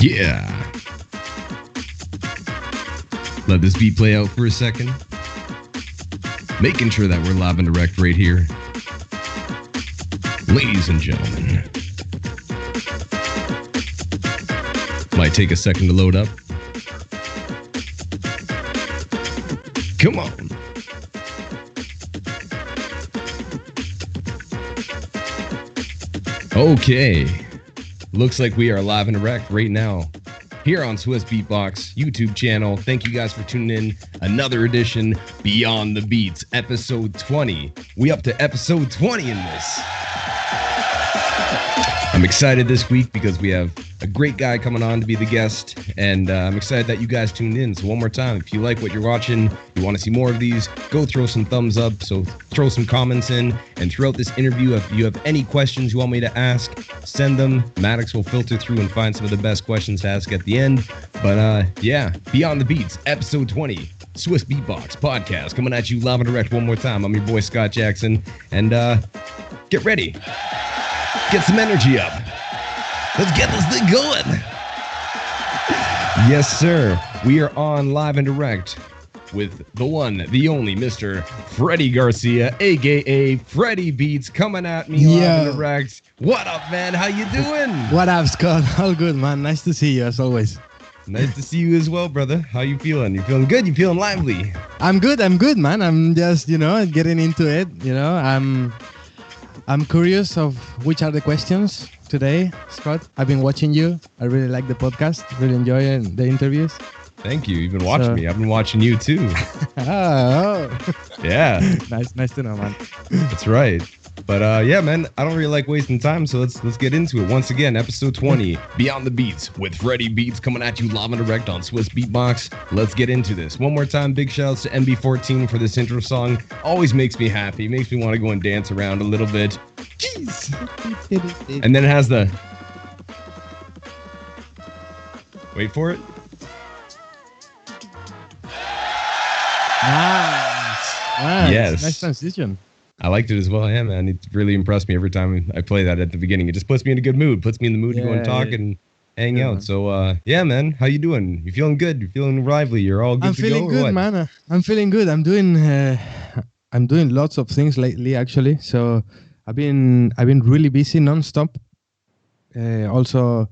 Yeah. Let this beat play out for a second. Making sure that we're live and direct right here. Ladies and gentlemen. Might take a second to load up. Come on. Okay. Looks like we are live and direct right now here on Swissbeatbox YouTube channel. Thank you guys for tuning in. Another edition Beyond the Beats, episode 20. We up to episode 20 in this. I'm excited this week because we have a great guy coming on to be the guest, and I'm excited that you guys tuned in. So one more time, if you like what you're watching, you want to see more of these, go throw some thumbs up, so throw some comments in, and throughout this interview, if you have any questions you want me to ask, send them. Maddox will filter through and find some of the best questions to ask at the end. But yeah, Beyond the Beats, episode 20, Swissbeatbox podcast, coming at you live and direct one more time. I'm your boy, Scott Jackson, and get ready. Get some energy up. Let's get this thing going. Yes, sir. We are on live and direct with the one, the only Mr. Fredy Garcia, a.k.a. Fredy Beats, coming at me live and direct. What up, man? How you doing? What up, Scott? All good, man. Nice to see you, as always. Nice to see you as well, brother. How you feeling? You feeling good? You feeling lively? I'm good, man. I'm just, getting into it. I'm curious of which are the questions today, Scott. I've been watching you. I really like the podcast. Really enjoy the interviews. Thank you. You've been watching me. I've been watching you too. Oh. Yeah. Nice to know, man. That's right. But yeah, man, I don't really like wasting time, so let's get into it. Once again, episode 20, Beyond the Beats with Fredy Beats, coming at you live and direct on Swissbeatbox. Let's get into this. One more time, big shouts to MB14 for this intro song. Always makes me happy, makes me want to go and dance around a little bit. Jeez. And then it has the... Wait for it. Nice. Yes. Nice transition. I liked it as well. Yeah, man. It really impressed me every time I play that at the beginning. It just puts me in a good mood, puts me in the mood to go and talk and hang out. Man. So, yeah, man. How you doing? You feeling good? You feeling lively? You're all good to go? I'm feeling good, man. I'm feeling good. I'm doing lots of things lately, actually. So I've been really busy nonstop. Also,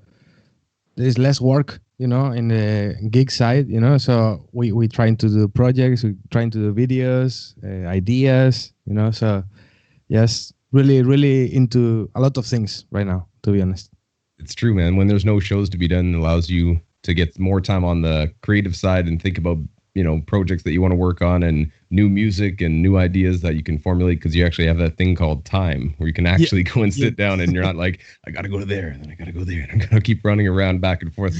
there's less work, in the gig side, So we trying to do projects, we trying to do videos, ideas, So yes, really into a lot of things right now, to be honest. It's true, man. When there's no shows to be done, it allows you to get more time on the creative side and think about, projects that you want to work on and new music and new ideas that you can formulate, because you actually have that thing called time where you can actually go and sit down and you're not like, I got to go to there and then I got to go there and I'm going to keep running around back and forth.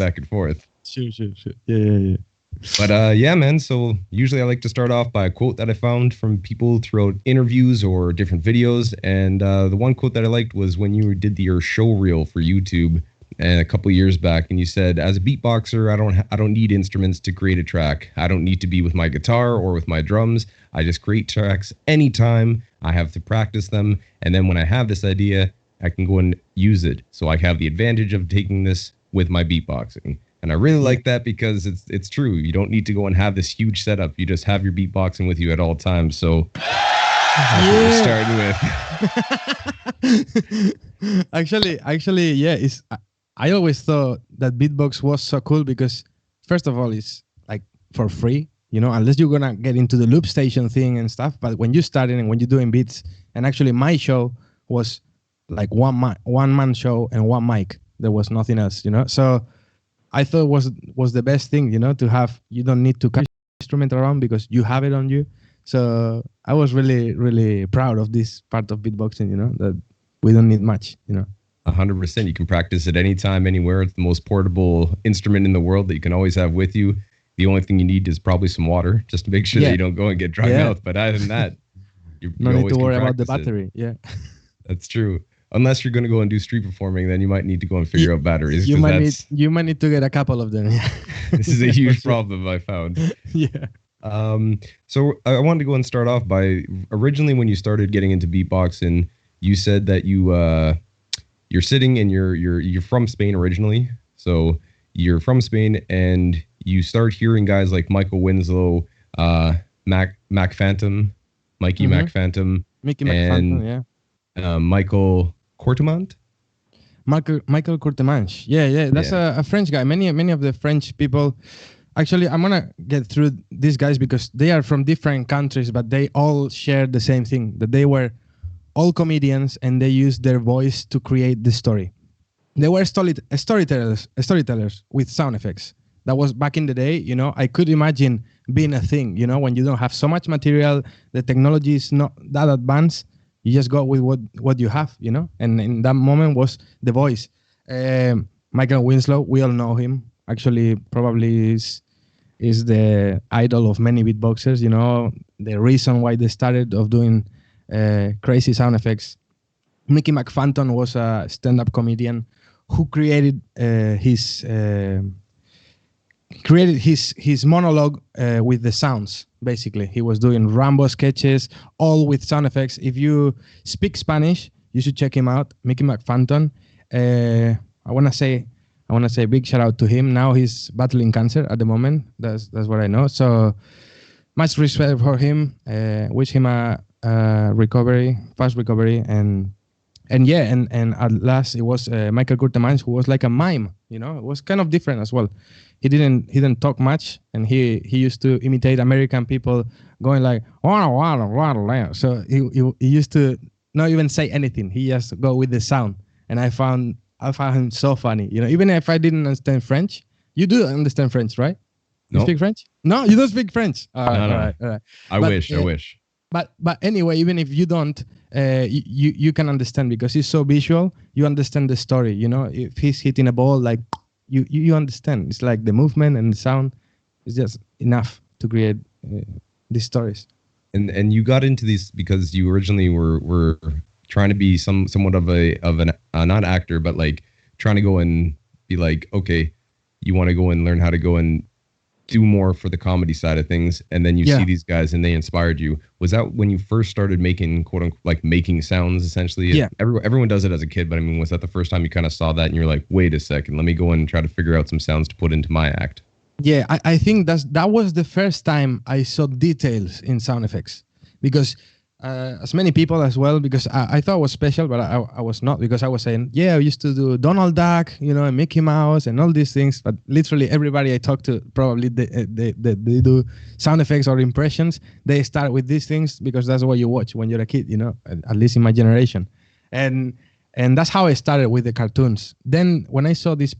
Sure. Yeah. But yeah, man. So usually I like to start off by a quote that I found from people throughout interviews or different videos. And the one quote that I liked was when you did your show reel for YouTube a couple of years back, and you said, as a beatboxer, I don't need instruments to create a track. I don't need to be with my guitar or with my drums. I just create tracks anytime. I have to practice them, and then when I have this idea, I can go and use it. So I have the advantage of taking this with my beatboxing. And I really like that because it's true. You don't need to go and have this huge setup. You just have your beatboxing with you at all times. So that's what we're starting with. Actually, yeah. I always thought that beatbox was so cool because, first of all, it's like for free, unless you're gonna get into the loop station thing and stuff. But when you started and when you're doing beats, and actually my show was like one man show and one mic. There was nothing else, So I thought it was the best thing, to have. You don't need to carry the instrument around because you have it on you. So I was really, really proud of this part of beatboxing, that we don't need much, 100%. You can practice at any time, anywhere. It's the most portable instrument in the world that you can always have with you. The only thing you need is probably some water, just to make sure that you don't go and get dry mouth. But other than that, you no need to worry about the battery. Yeah, that's true. Unless you're going to go and do street performing, then you might need to go and figure out batteries. You might need to get a couple of them. This is a huge problem I found. Yeah. So I wanted to go and start off by, originally when you started getting into beatboxing, you said that you're sitting and you're from Spain originally. So you're from Spain and you start hearing guys like Michael Winslow, Mac Phantom, Mikey Mac Phantom, Mickey McPhantom, Michael Courtemont. Michael Courtemanche. Yeah. That's a French guy. Many of the French people. Actually, I'm gonna get through these guys because they are from different countries, but they all share the same thing, that they were all comedians and they used their voice to create the story. They were storytellers with sound effects. That was back in the day, you know. I could imagine being a thing, you know, when you don't have so much material, the technology is not that advanced. You just go with what you have, you know. And in that moment was the voice. Michael Winslow, we all know him. Actually, probably is the idol of many beatboxers, you know, the reason why they started of doing crazy sound effects. Mickey McPhantom was a stand-up comedian who created his monologue with the sounds. Basically, he was doing Rambo sketches, all with sound effects. If you speak Spanish, you should check him out, Mickey McPhantom. I wanna say big shout out to him. Now he's battling cancer at the moment. That's what I know. So much respect for him. Wish him a fast recovery, and at last it was Michael Courtemanche, who was like a mime. You know, it was kind of different as well. He didn't talk much, and he used to imitate American people, going like wah. So he used to not even say anything. He just go with the sound, and I found him so funny. You know, even if I didn't understand French, you do understand French, right? You speak French? No, you don't speak French. All right. I wish. But anyway, even if you don't, you can understand because he's so visual. You understand the story. You know, if he's hitting a ball, like you understand. It's like the movement and the sound is just enough to create these stories. And you got into these because you originally were trying to be somewhat of an not actor, but like trying to go and be like, okay, you want to go and learn how to go and do more for the comedy side of things, and then you see these guys and they inspired you. Was that when you first started making quote unquote like making sounds essentially? Yeah. Everyone does it as a kid, but I mean, was that the first time you kind of saw that and you're like, wait a second, let me go and try to figure out some sounds to put into my act? Yeah, I think that was the first time I saw details in sound effects, because as many people as well, because I thought it was special, but I was not, because I was saying, I used to do Donald Duck, you know, and Mickey Mouse and all these things, but literally everybody I talk to, probably they do sound effects or impressions. They start with these things because that's what you watch when you're a kid, you know, at least in my generation. And that's how I started with the cartoons. Then when I saw these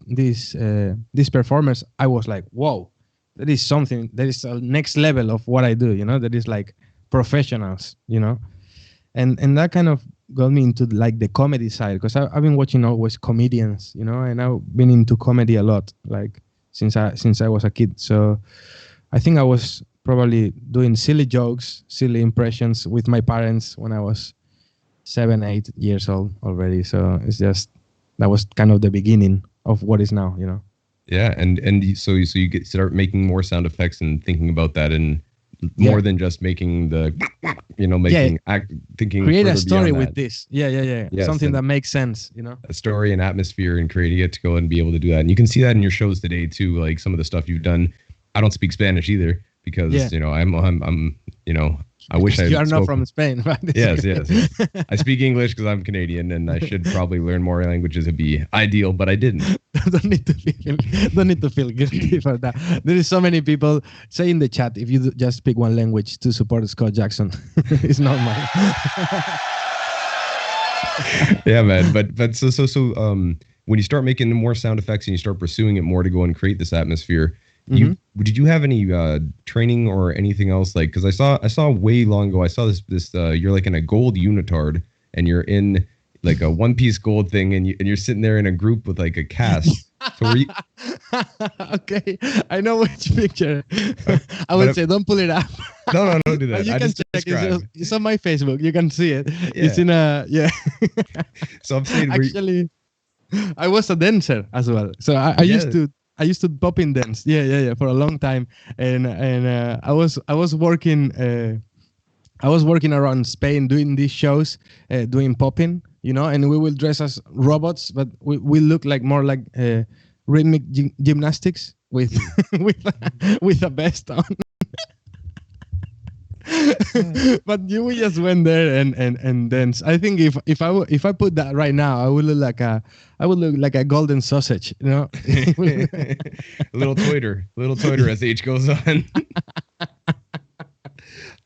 performers, I was like, whoa, that is something, that is a next level of what I do, you know, that is like professionals, you know, and that kind of got me into like the comedy side, because I've been watching always comedians, you know, and I've been into comedy a lot, like since I was a kid. So I think I was probably doing silly jokes, silly impressions with my parents when I was 7-8 years old already. So it's just, that was kind of the beginning of what is now, you know. Yeah, and so you start making more sound effects and thinking about that, and more than just making the, you know, thinking create a story with this. Yeah. Yes, something that makes sense, you know, a story and atmosphere, and creating it to go and be able to do that. And you can see that in your shows today too, like some of the stuff you've done. I don't speak Spanish either, because you know, I'm you know, I wish you are not from Spain, right? Yes. I speak English because I'm Canadian, and I should probably learn more languages. It'd be ideal, but I didn't. Don't need to feel guilty for that. There is so many people say in the chat, if you just speak one language to support Scott Jackson, it's not mine. Yeah, man. But so when you start making more sound effects and you start pursuing it more to go and create this atmosphere, did you have any training or anything else? Like, because I saw way long ago, I saw this you're like in a gold unitard, and you're in like a one-piece gold thing, and you're sitting there in a group with like a cast. So were you... Okay, I know which picture. I would say don't pull it up. No, don't do that. You can check it. It's on my Facebook. You can see it. Yeah. It's in a So I'm saying, actually, I was a dancer as well. So I used to pop in dance. Yeah, for a long time, and I was working around Spain doing these shows, doing popping, you know, and we will dress as robots, but we look like more like rhythmic gymnastics with with a vest on. But you just went there and dance. I think if I put that right now, I would look like a golden sausage, you know. A little toiter as age goes on.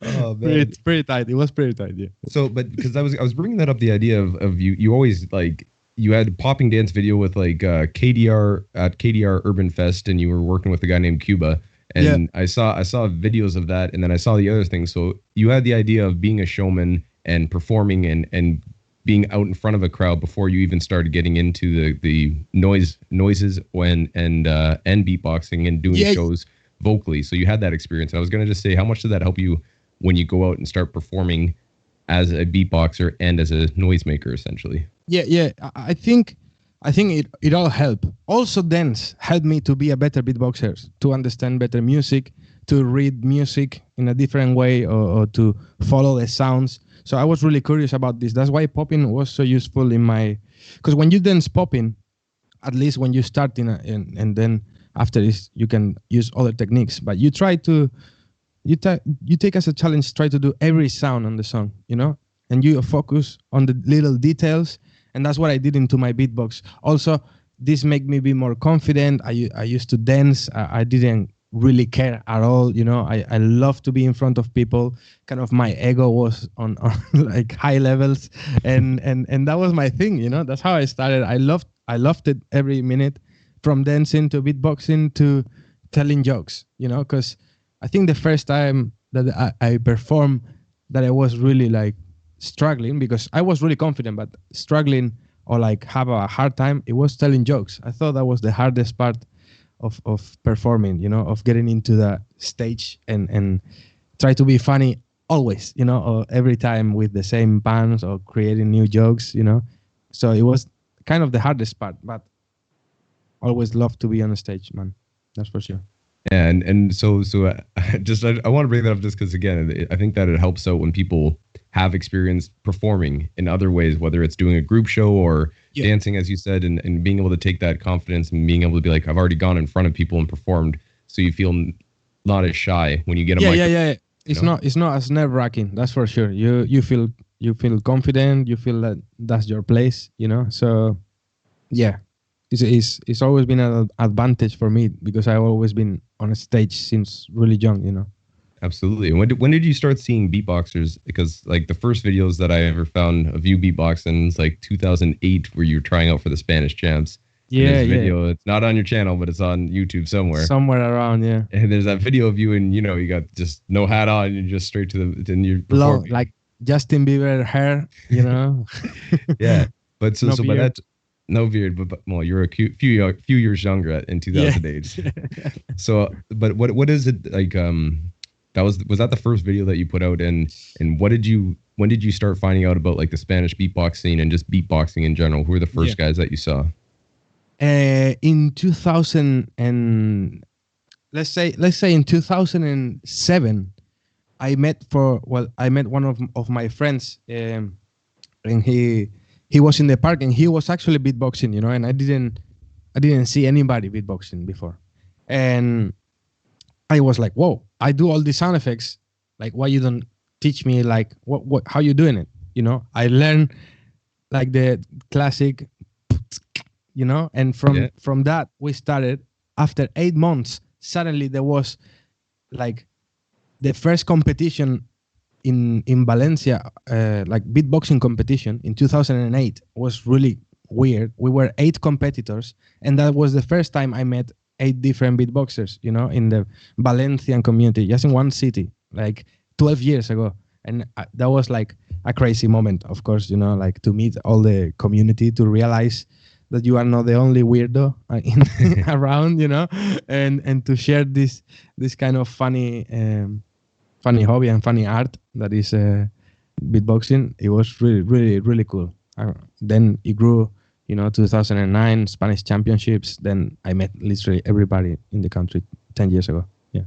Oh man, pretty tight. It was pretty tight, yeah. So, but because I was bringing that up, the idea of you always like you had popping dance video with like KDR at KDR Urban Fest, and you were working with a guy named Cuba. And I saw videos of that, and then I saw the other things. So you had the idea of being a showman and performing and being out in front of a crowd before you even started getting into the noises and beatboxing and doing shows vocally. So you had that experience. I was gonna just say, how much did that help you when you go out and start performing as a beatboxer and as a noisemaker, essentially? Yeah. I think it all helped. Also, dance helped me to be a better beatboxer, to understand better music, to read music in a different way, or to follow the sounds. So I was really curious about this. That's why popping was so useful in my... Because when you dance popping, at least when you start and then after this, you can use other techniques. But you try to... You take as a challenge, try to do every sound on the song, you know? And you focus on the little details. And that's what I did into my beatbox. Also, this made me be more confident. I used to dance. I didn't really care at all. You know, I love to be in front of people. Kind of my ego was on like high levels. And that was my thing, you know. That's how I started. I loved it every minute, from dancing to beatboxing to telling jokes, you know, because I think the first time that I performed that I was really like struggling, because I was really confident, but struggling or like have a hard time, it was telling jokes. I thought that was the hardest part of performing, you know, of getting into the stage and try to be funny always, you know, or every time with the same puns or creating new jokes, you know. So it was kind of the hardest part, but always love to be on the stage, man. That's for sure. Yeah, and so just I want to bring that up just because, again, I think that it helps out when people have experience performing in other ways, whether it's doing a group show or dancing, as you said, and being able to take that confidence and being able to be like, I've already gone in front of people and performed, so you feel not as shy when you get a mic. Yeah. It's not as nerve-wracking, that's for sure. You feel confident, you feel that that's your place, you know. So yeah. It's always been an advantage for me because I've always been on a stage since really young, you know. Absolutely. And when did you start seeing beatboxers? Because like the first videos that I ever found of you beatboxing is like 2008, where you were trying out for the Spanish champs. Yeah, video. It's not on your channel, but it's on YouTube somewhere. Somewhere around, yeah. And there's that video of you, and you know, you got just no hat on, and you're just straight to the and you're long, like Justin Bieber hair, you know. Yeah, but so by that. No beard, but well, you're a few years younger in 2008. Yeah. So, but what is it like? Was that the first video that you put out, and when did you start finding out about like the Spanish beatbox scene and just beatboxing in general? Who were the first guys that you saw? In 2000 and let's say in 2007, I met one of my friends, and he was in the park and he was actually beatboxing, you know, and I didn't see anybody beatboxing before. And I was like, whoa, I do all these sound effects. Like, why you don't teach me like how you doing it? You know, I learned like the classic, you know, and from that we started. After 8 months, suddenly there was like the first competition in Valencia, like beatboxing competition in 2008 was really weird. We were 8 competitors, and that was the first time I met 8 different beatboxers, you know, in the Valencian community, just in one city, like 12 years ago. And that was like a crazy moment, of course, you know, like to meet all the community, to realize that you are not the only weirdo around, you know, and to share this kind of funny hobby and funny art that is beatboxing. It was really, really, really cool. Then it grew, you know, 2009 Spanish championships. Then I met literally everybody in the country 10 years ago. Yeah.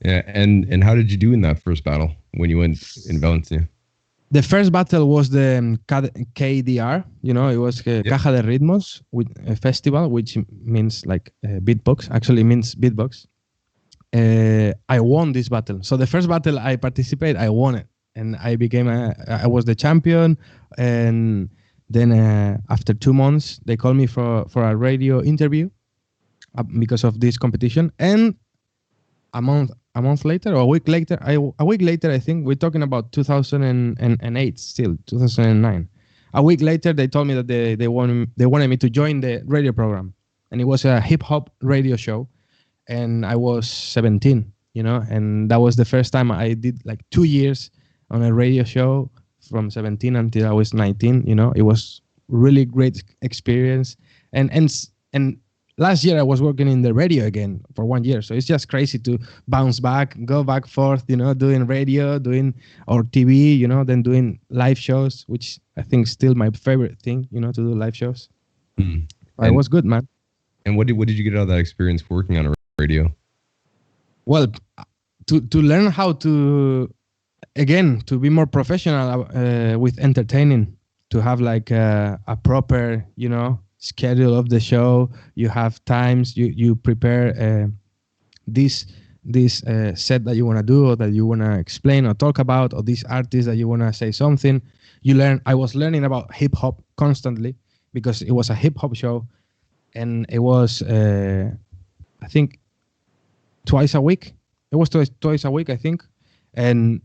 Yeah. And how did you do in that first battle when you went in Valencia? The first battle was the KDR, it was Caja de Ritmos with a festival, which means like beatbox, actually means beatbox. I won this battle. So the first battle I participated, I won it. And I was the champion. And then after 2 months, they called me for a radio interview because of this competition. And a month later or a week later, I think, we're talking about 2008 still, 2009. A week later, they told me that they wanted me to join the radio program. And it was a hip-hop radio show. And I was 17, and that was the first time I did like 2 years on a radio show from 17 until I was 19. It was really great experience. And last year I was working in the radio again for 1 year. So it's just crazy to bounce back, go back forth, doing radio, or TV, then doing live shows, which I think is still my favorite thing, to do live shows. Mm. It was good, man. And what did you get out of that experience working on a radio? Well, to learn how to be more professional with entertaining, to have like a proper, schedule of the show. You have times, you prepare this set that you want to do, or that you want to explain or talk about, or this artist that you want to say something. I was learning about hip hop constantly because it was a hip hop show, and it was I think twice a week. It was twice a week, I think. And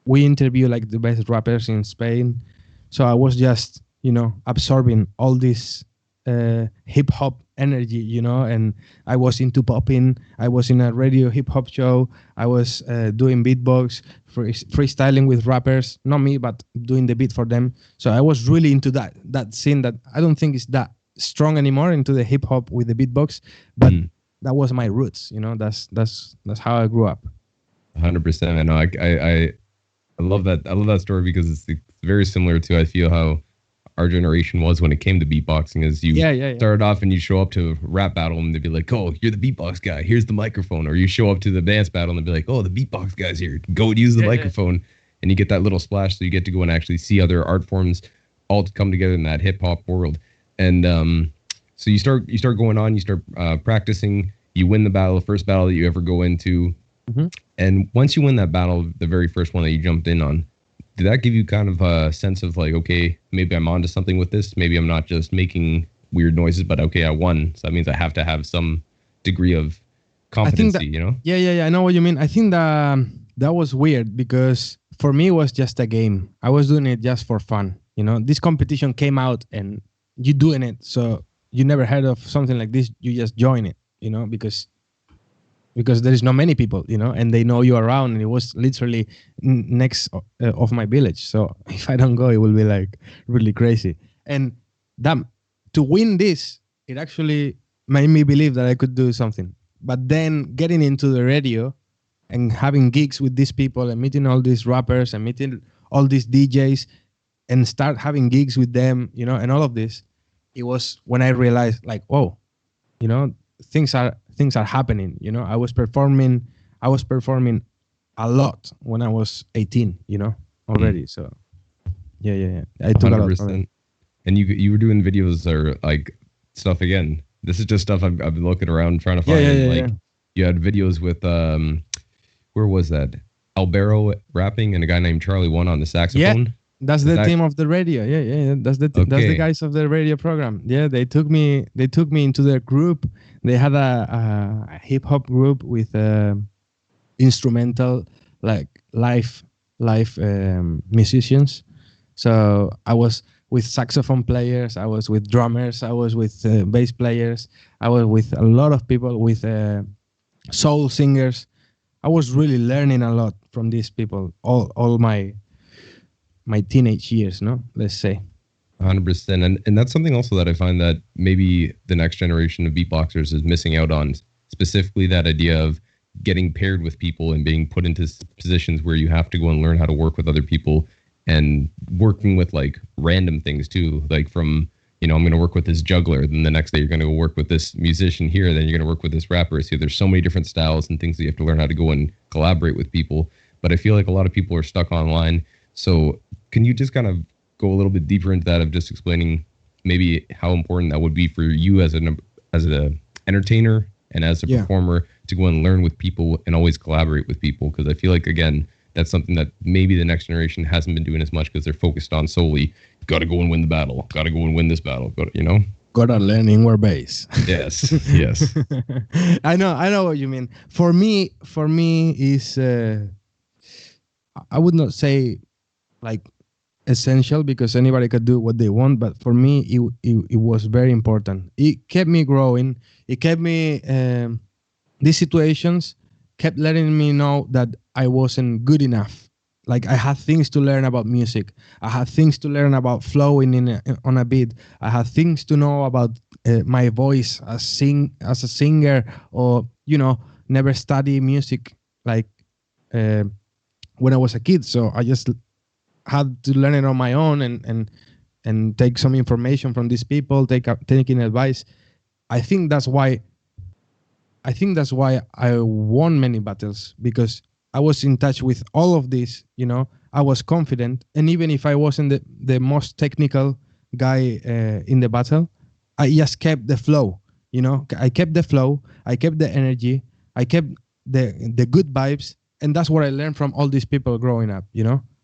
we interview like the best rappers in Spain. So I was just, absorbing all this hip hop energy, and I was into popping. I was in a radio hip hop show. I was doing beatbox, freestyling with rappers, not me, but doing the beat for them. So I was really into that scene that I don't think is that strong anymore, into the hip hop with the beatbox, but that was my roots. That's how I grew up. 100%. I know. I love that. I love that story because it's very similar to, I feel, how our generation was when it came to beatboxing. Is you started off and you show up to a rap battle and they'd be like, "Oh, you're the beatbox guy. Here's the microphone." Or you show up to the dance battle and they'd be like, "Oh, the beatbox guy's here. Go use the microphone." And you get that little splash, so you get to go and actually see other art forms all to come together in that hip hop world. And so you start going on. You start practicing. You win the battle, the first battle that you ever go into. Mm-hmm. And once you win that battle, the very first one that you jumped in on, did that give you kind of a sense of like, okay, maybe I'm onto something with this? Maybe I'm not just making weird noises, but okay, I won. So that means I have to have some degree of competency, Yeah, I know what you mean. I think that was weird because for me, it was just a game. I was doing it just for fun. This competition came out and you doing it. So you never heard of something like this. You just join it, because there is not many people, and they know you around, and it was literally next of my village. So if I don't go, it will be like really crazy. And to win this, it actually made me believe that I could do something. But then getting into the radio and having gigs with these people and meeting all these rappers and meeting all these DJs and start having gigs with them, and all of this, it was when I realized like, oh, things are happening. I was performing a lot when I was 18, already. So yeah. I took 100%. A lot from it. And you were doing videos or like stuff again. This is just stuff I've been looking around trying to find. You had videos with where was that? Albero rapping and a guy named Charlie One on the saxophone. Yeah. That's the team of the radio. Yeah. That's the guys of the radio program. Yeah, they took me into their group. They had a hip hop group with instrumental, like live musicians. So I was with saxophone players. I was with drummers. I was with bass players. I was with a lot of people, with soul singers. I was really learning a lot from these people. All my teenage years, let's say. 100%. And that's something also that I find that maybe the next generation of beatboxers is missing out on, specifically that idea of getting paired with people and being put into positions where you have to go and learn how to work with other people, and working with like random things too, like from, I'm going to work with this juggler, then the next day you're going to go work with this musician here, then you're going to work with this rapper. So there's so many different styles and things that you have to learn how to go and collaborate with people. But I feel like a lot of people are stuck online. So can you just kind of go a little bit deeper into that of just explaining maybe how important that would be for you as an entertainer and as a performer to go and learn with people and always collaborate with people? Because I feel like, again, that's something that maybe the next generation hasn't been doing as much because they're focused on solely, got to go and win the battle, got to go and win this battle, Gotta learn inward bass. Yes, yes. I know what you mean. For me is I would not say like essential because anybody could do what they want, but for me it was very important. It kept me growing. It kept me these situations kept letting me know that I wasn't good enough. Like I had things to learn about music. I had things to learn about flowing on a beat. I had things to know about my voice as a singer, or never study music like when I was a kid. So I just had to learn it on my own and take some information from these people, taking advice. I think that's why I won many battles, because I was in touch with all of this, I was confident. And even if I wasn't the most technical guy in the battle, I just kept the flow, I kept the flow, I kept the energy, I kept the good vibes. And that's what I learned from all these people growing up,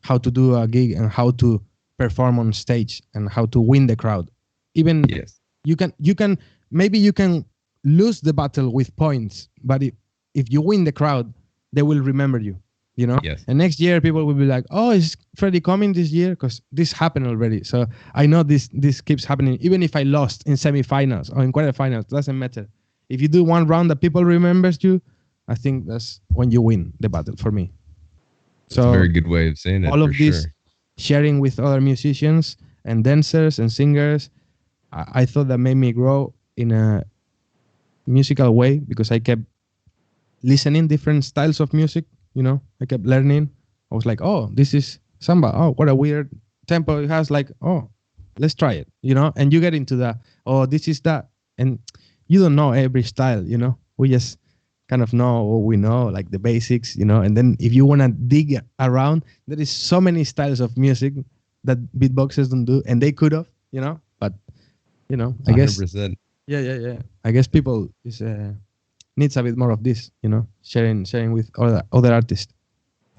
how to do a gig and how to perform on stage and how to win the crowd. Even you can lose the battle with points, but if you win the crowd, they will remember you, Yes. And next year people will be like, oh, is Fredy coming this year? Because this happened already. So I know this keeps happening. Even if I lost in semifinals or in quarterfinals, doesn't matter. If you do one round that people remembers you, I think that's when you win the battle for me. That's a very good way of saying it. All of this sharing with other musicians and dancers and singers, I thought that made me grow in a musical way, because I kept listening different styles of music. I kept learning. I was like, oh, this is samba. Oh, what a weird tempo it has. Like, oh, let's try it. And you get into that. Oh, this is that, and you don't know every style. We just kind of know what we know, like the basics. And then if you want to dig around, there is so many styles of music that beatboxers don't do, and they could have. But I guess. 100%. Yeah. I guess people needs a bit more of this, sharing with other artists.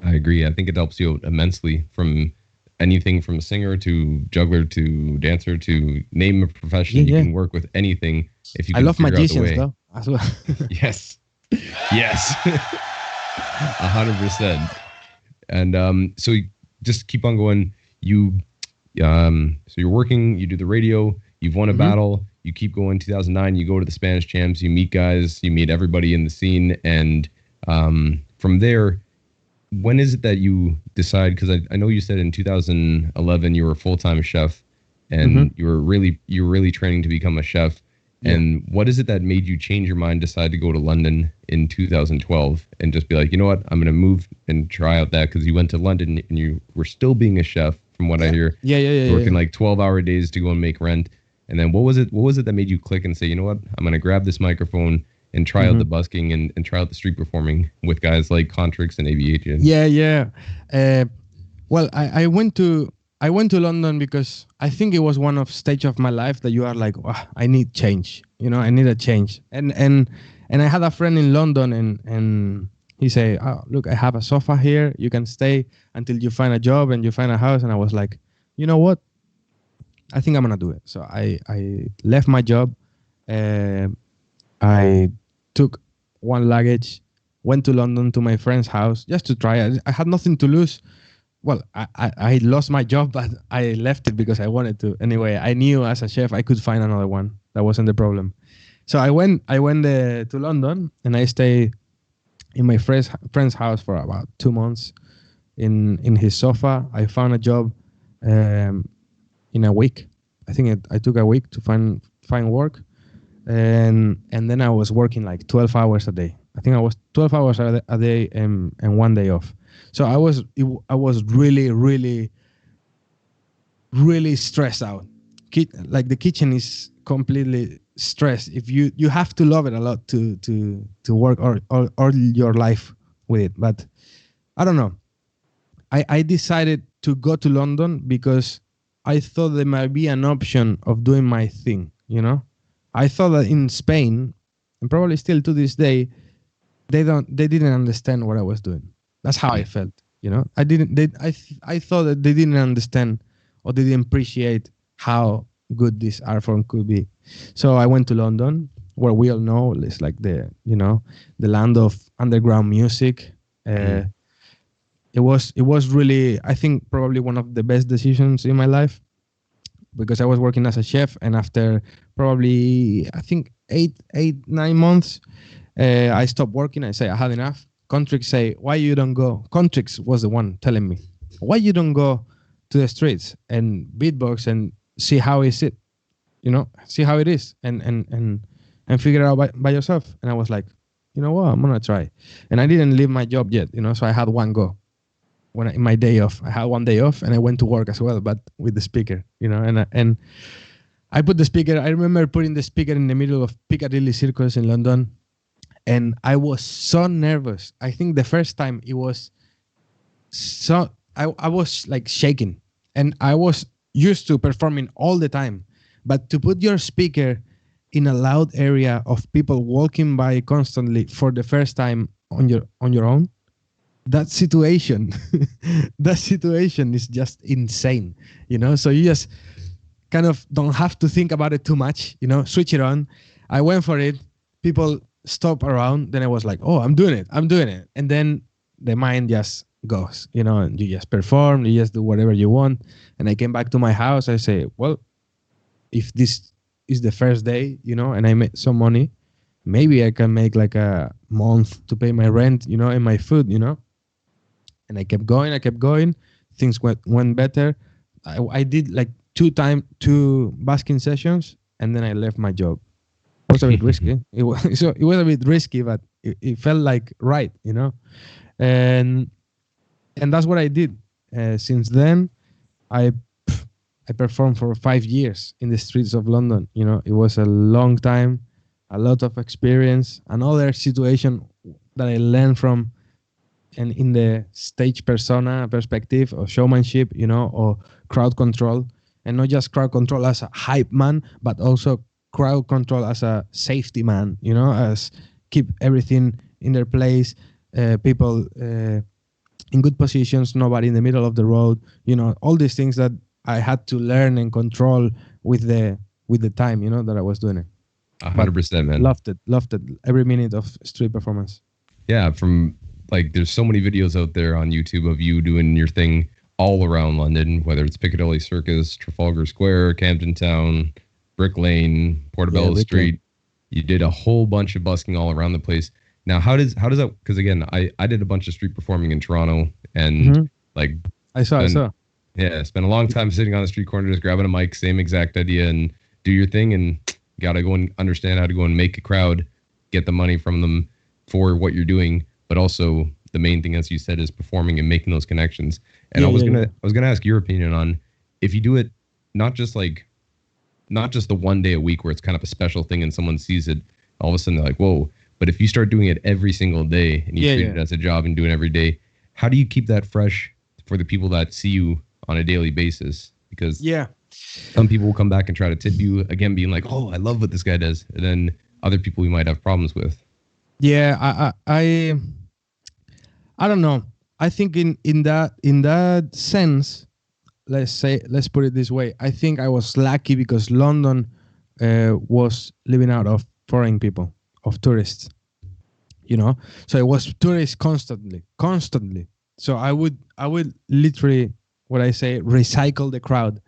I agree. I think it helps you immensely, from anything from singer to juggler to dancer to name a profession. You can work with anything if you can. I love magicians though as well. Yes. 100%. And so just keep on going. So you're working, you do the radio, you've won a battle, you keep going. 2009, you go to the Spanish champs, you meet guys, you meet everybody in the scene. And from there, when is it that you decide, because I know you said in 2011 you were a full-time chef, and you were really training to become a chef. And what is it that made you change your mind, decide to go to London in 2012 and just be like, you know what, I'm going to move and try out that? Because you went to London and you were still being a chef, from what I hear. Working like 12-hour days to go and make rent. And then what was it that made you click and say, you know what, I'm going to grab this microphone and try out the busking and try out the street performing with guys like Contrix and AVH? Well, I went to London because I think it was one of stage of my life that you are like, oh, I need change. I need a change. And I had a friend in London, and he said, oh, look, I have a sofa here. You can stay until you find a job and you find a house. And I was like, you know what? I think I'm going to do it. So I left my job. I took one luggage, went to London to my friend's house just to try it. I had nothing to lose. Well, I lost my job, but I left it because I wanted to. Anyway, I knew as a chef I could find another one. That wasn't the problem. So I went to London, and I stayed in my friend's house for about 2 months in his sofa. I found a job in a week. I think I took a week to find work, and then I was working like 12 hours a day. I think I was 12 hours a day and 1 day off. So I was really, really, really stressed out. Like the kitchen is completely stressed. If you have to love it a lot to work all your life with it. But I don't know. I decided to go to London because I thought there might be an option of doing my thing, you know? I thought that in Spain, and probably still to this day, they didn't understand what I was doing. That's how I felt, you know? I thought that they didn't understand or they didn't appreciate how good this art form could be. So I went to London, where we all know it's like the land of underground music. It was really, I think, probably one of the best decisions in my life, because I was working as a chef, and after probably, I think, 9 months, I stopped working. I say I had enough. Contrix say, why you don't go? Contrix was the one telling me, why you don't go to the streets and beatbox and see how is it, you know, see how it is, and figure it out by yourself. And I was like, you know what, I'm gonna try. And I didn't leave my job yet, you know, so I had one go. In my day off, I had one day off, and I went to work as well, but with the speaker, you know, and I put the speaker. I remember putting the speaker in the middle of Piccadilly Circus in London, and I was so nervous. I think the first time it was so I was like shaking, and I was used to performing all the time, but to put your speaker in a loud area of people walking by constantly for the first time on your own, that situation is just insane, you know. So you just kind of don't have to think about it too much, you know. Switch it on. I went for it. People stop around. Then I was like, oh, I'm doing it, and then the mind just goes, you know, and you just perform, you just do whatever you want. And I came back to my house. I say, well, if this is the first day, you know, and I made some money, maybe I can make like a month to pay my rent, you know, and my food, you know. And I kept going. Things went better. I did like two busking sessions, and then I left my job. It was a bit risky. It was a bit risky, but it felt like right, you know. And that's what I did. Since then, I performed for 5 years in the streets of London. You know, it was a long time, a lot of experience, another situation that I learned from. And in the stage persona perspective or showmanship, you know, or crowd control, and not just crowd control as a hype man, but also crowd control as a safety man, you know, as keep everything in their place, people in good positions, nobody in the middle of the road, you know, all these things that I had to learn and control with the time, you know, that I was doing it. 100%, man. Loved it every minute of street performance. Yeah, from like there's so many videos out there on YouTube of you doing your thing all around London, whether it's Piccadilly Circus, Trafalgar Square, Camden Town, Brick Lane, Portobello Street. You did a whole bunch of busking all around the place. Now, how does that? Because again, I did a bunch of street performing in Toronto, and like I saw. Yeah, spent a long time sitting on the street corner, just grabbing a mic, same exact idea, and do your thing, and gotta go and understand how to go and make a crowd, get the money from them for what you're doing. But also the main thing, as you said, is performing and making those connections. And I was gonna ask your opinion on if you do it not just the one day a week where it's kind of a special thing and someone sees it, all of a sudden they're like, whoa. But if you start doing it every single day and you treat it as a job and do it every day, how do you keep that fresh for the people that see you on a daily basis? Because some people will come back and try to tip you again, being like, oh, I love what this guy does. And then other people we might have problems with. Yeah, I don't know. I think in that sense, let's put it this way. I think I was lucky because London was living out of foreign people, of tourists. You know, so it was tourists constantly. So I would literally, what I say, recycle the crowd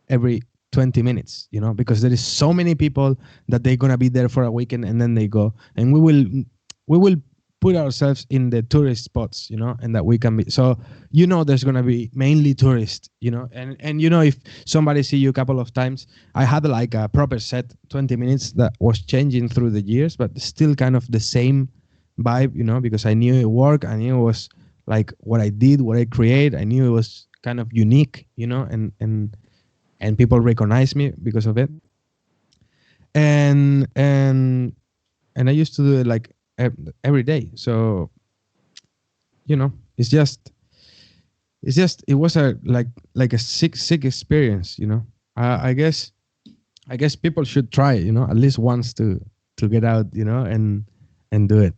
every 20 minutes. You know, because there is so many people that they're gonna be there for a weekend and then they go, and we will put ourselves in the tourist spots, you know, and that we can be. So, you know, there's going to be mainly tourists, you know, and, you know, if somebody see you a couple of times, I had like a proper set, 20 minutes that was changing through the years, but still kind of the same vibe, you know, because I knew it worked. I knew it was like what I did, what I create. I knew it was kind of unique, you know, and people recognize me because of it. And I used to do it like every day. So, you know, it's just it's just it was a like a sick experience, you know. I guess people should try it, you know, at least once to get out, you know, and do it.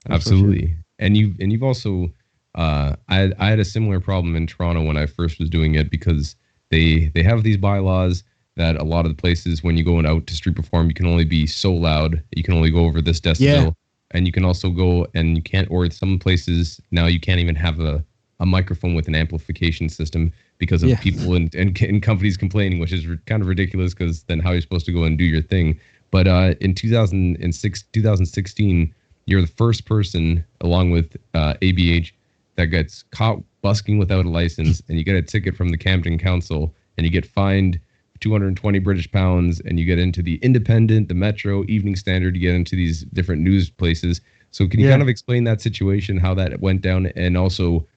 That's for sure. Absolutely. And you've also I had a similar problem in Toronto when I first was doing it, because they have these bylaws that a lot of the places when you go out to street perform, you can only be so loud. You can only go over this decibel. Yeah. And you can also go and you can't, or some places now you can't even have a microphone with an amplification system because of people and companies complaining, which is kind of ridiculous, because then how are you supposed to go and do your thing? But in 2016, you're the first person, along with ABH, that gets caught busking without a license, and you get a ticket from the Camden Council, and you get fined 220 British pounds, and you get into the Independent, the Metro, Evening Standard, you get into these different news places. So can you kind of explain that situation, how that went down, and also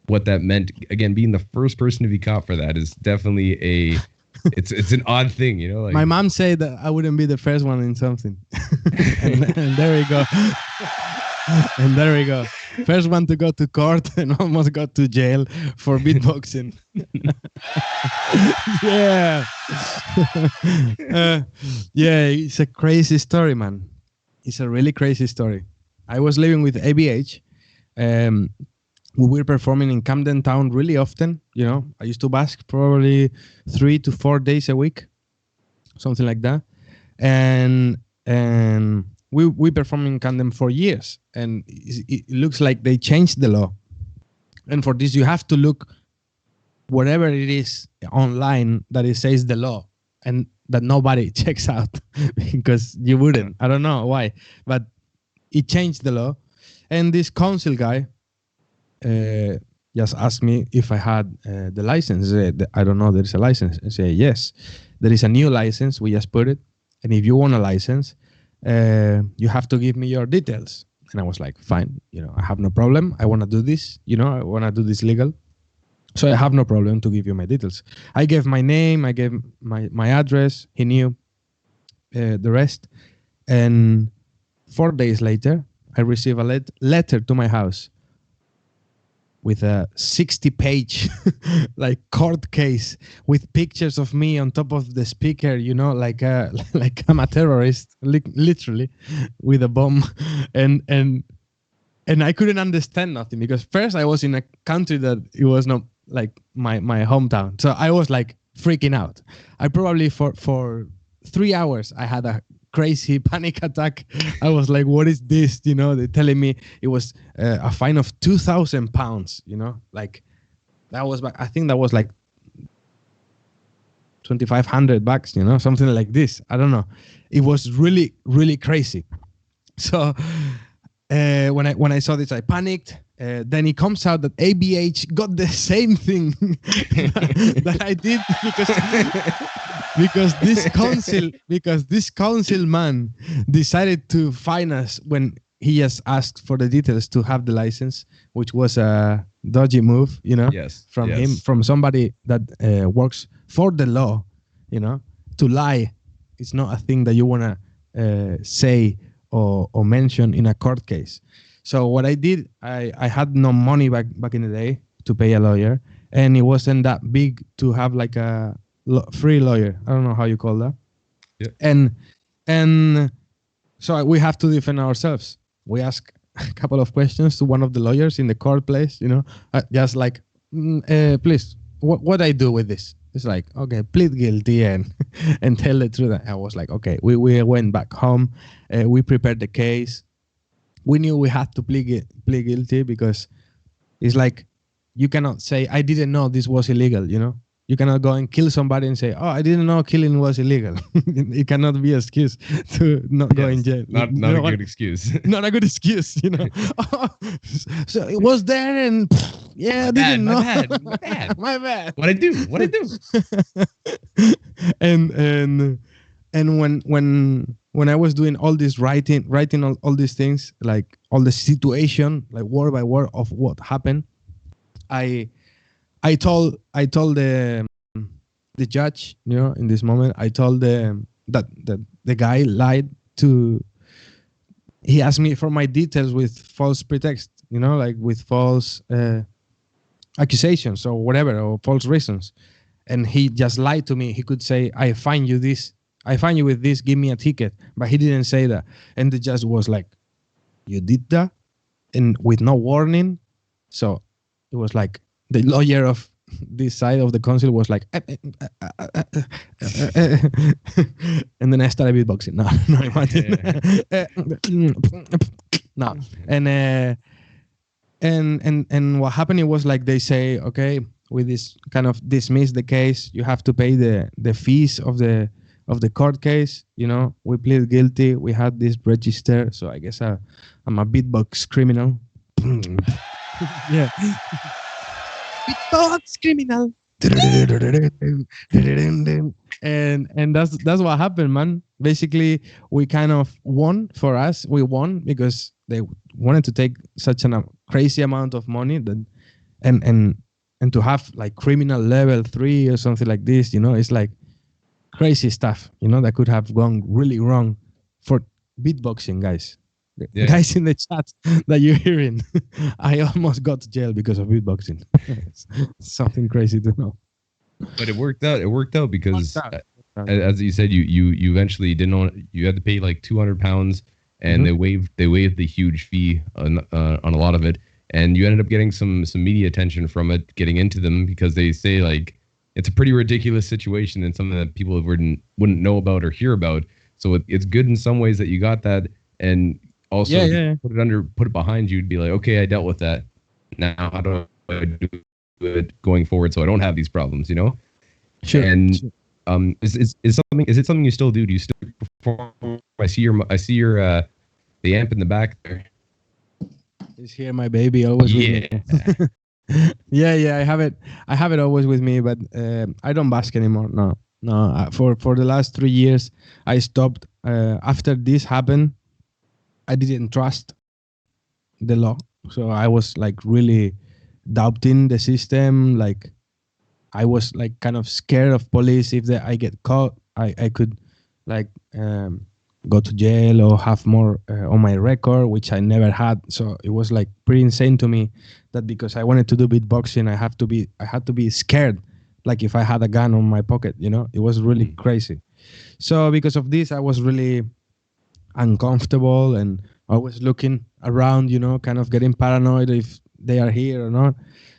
what that meant? Again, being the first person to be caught for that is definitely it's an odd thing, you know. Like, my mom said that I wouldn't be the first one in something, and there we go. And there we go. First one to go to court and almost got to jail for beatboxing. Yeah. Yeah, it's a crazy story, man. It's a really crazy story. I was living with ABH. We were performing in Camden Town really often. You know, I used to busk probably 3 to 4 days a week, something like that. And we performed in Camden for years, and it looks like they changed the law. And for this, you have to look whatever it is online that it says the law, and that nobody checks out because you wouldn't. I don't know why, but it changed the law. And this council guy just asked me if I had the license. I don't know, there's a license. I say, yes, there is a new license. We just put it. And if you want a license, you have to give me your details. And I was like, fine, you know, I have no problem. I want to do this, you know, I want to do this legal. So I have no problem to give you my details. I gave my name, I gave my address. He knew the rest. And 4 days later, I received a letter to my house with a 60-page like court case with pictures of me on top of the speaker, you know, like I'm a terrorist, literally, with a bomb. And I couldn't understand nothing, because first I was in a country that it was not like my hometown. So I was like freaking out. I probably for 3 hours I had a crazy panic attack. I was like, what is this? You know, they're telling me it was a fine of 2,000 pounds, you know, like that was, I think that was like 2,500 bucks, you know, something like this. I don't know. It was really, really crazy. So when I saw this, I panicked. Then it comes out that ABH got the same thing that I did, because this council man decided to fine us when he just asked for the details to have the license, which was a dodgy move, you know, him, from somebody that works for the law, you know. To lie, it's not a thing that you want to say or mention in a court case. So what I did, I had no money back in the day to pay a lawyer, and it wasn't that big to have like a free lawyer. I don't know how you call that. Yeah. And so we have to defend ourselves. We ask a couple of questions to one of the lawyers in the court place, you know, just like, please, what I do with this? It's like, okay, plead guilty and tell the truth. I was like, okay, we went back home. We prepared the case. We knew we had to plead guilty, because it's like, you cannot say, I didn't know this was illegal, you know. You cannot go and kill somebody and say, oh, I didn't know killing was illegal. It cannot be an excuse to not go in jail. Not a good excuse. Not a good excuse, you know. So it was there, and yeah, I didn't know. My bad. What I do? And when I was doing all this writing all these things, like all the situation, like word by word of what happened, I told the judge, you know, in this moment, I told that the guy lied to. He asked me for my details with false pretext, you know, like with false accusations or whatever, or false reasons. And he just lied to me. He could say, I find you with this, give me a ticket. But he didn't say that. And the judge was like, you did that? And with no warning. So it was like the lawyer of this side of the council was like, and then I started beatboxing. No, no, imagine. No. And what happened, it was like they say, okay, with this kind of dismiss the case, you have to pay the fees of the court case. You know, we plead guilty. We had this register, so I guess I'm a beatbox criminal. Yeah, beatbox criminal. And that's what happened, man. Basically, we kind of won. For us, we won because they wanted to take such a crazy amount of money that and to have like criminal level 3 or something like this, you know, it's like crazy stuff, you know, that could have gone really wrong for beatboxing, guys. Yeah. Guys in the chat that you're hearing, I almost got to jail because of beatboxing. It's something crazy to know. But it worked out. It worked out because, as you said, you eventually didn't own, you had to pay like £200, and they waived the huge fee on a lot of it. And you ended up getting some media attention from it, getting into them, because they say like it's a pretty ridiculous situation and something that people wouldn't know about or hear about. So it's good in some ways that you got that, and also put it behind you to be like, okay, I dealt with that. Now how do I do it going forward so I don't have these problems? You know. Sure. And is it something you still do? Do you still perform? I see your the amp in the back there. Is here my baby always with me. yeah, I have it always with me, but I don't busk anymore. No. For the last 3 years I stopped. After this happened, I didn't trust the law, so I was like really doubting the system. Like I was like kind of scared of police. If I get caught, I could like go to jail or have more on my record, which I never had. So it was like pretty insane to me that because I wanted to do beatboxing, I had to be scared, like if I had a gun on my pocket, you know. It was really crazy. So because of this, I was really uncomfortable and always looking around, you know, kind of getting paranoid if they are here or not.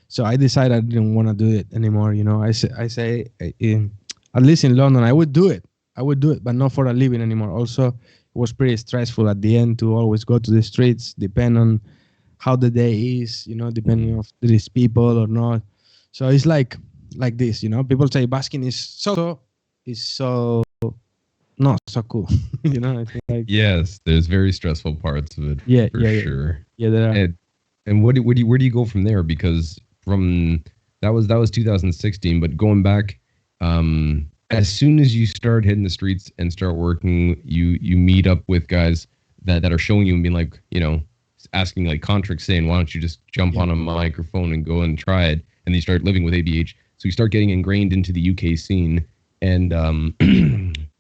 So I decided I didn't want to do it anymore. You know, I say at least in London, I would do it, but not for a living anymore. Also, it was pretty stressful at the end to always go to the streets, depend on how the day is, you know, depending on these people or not. So it's like this, you know. People say busking is so not so cool, you know. I think like, yes, there's very stressful parts of it. For sure. Yeah, there are. And where do you go from there? Because from that was 2016, but going back, as soon as you start hitting the streets and start working, you meet up with guys that are showing you and being like, you know, asking like contracts, saying, why don't you just jump on a microphone and go and try it? And then you start living with ABH. So you start getting ingrained into the UK scene. And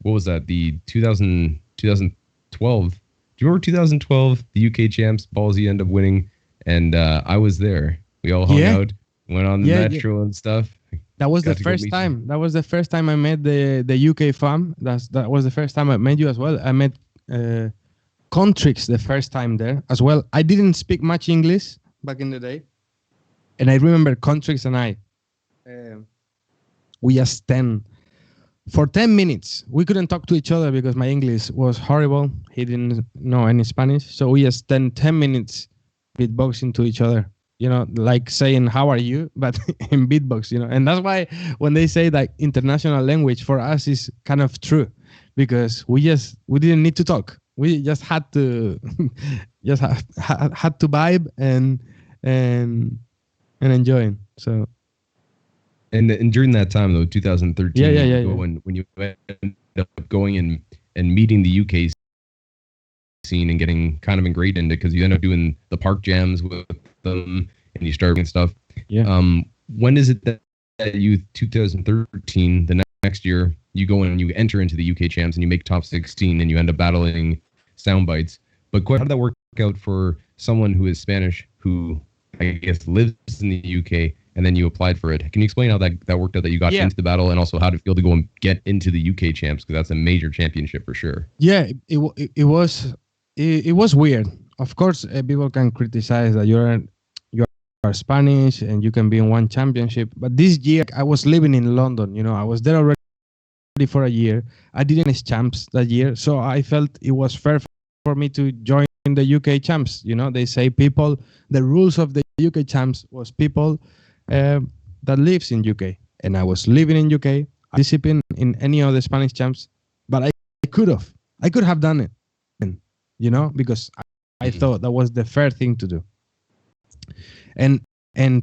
what was that? The 2012. Do you remember 2012? The UK champs, Ballsy end up winning. And I was there. We all hung out, went on the metro and stuff. That was the first time. That was the first time I met the UK fam. That was the first time I met you as well. I met Contrix the first time there as well. I didn't speak much English back in the day, and I remember Contrix and I. We just for 10 minutes. We couldn't talk to each other because my English was horrible. He didn't know any Spanish, so we just spent 10 minutes beatboxing to each other. You know, like saying, how are you? But in beatbox, you know. And that's why when they say that international language for us is kind of true, because we didn't need to talk. We just had to had to vibe and enjoy. So. And during that time though, 2013, when you end up going and meeting the UK scene and getting kind of ingrained in it, because you end up doing the park jams with them and you start doing stuff. When is it that you 2013, the next year, you go in and you enter into the UK champs and you make top 16 and you end up battling sound bites? But how did that work out for someone who is Spanish, who I guess lives in the UK and then you applied for it. Can you explain how that worked out, that you got into the battle, and also how did it feel to go and get into the UK champs, because that's a major championship for sure. Yeah, it was weird. Of course, people can criticize that you are Spanish and you can be in one championship, but this year I was living in London. I was there already for a year. I didn't miss champs that year, so I felt it was fair for me to join the UK champs. They say the rules of the UK champs was people that lives in UK, and I was living in UK. I participated in any of the Spanish champs, but I could have done it, because I thought that was the fair thing to do. And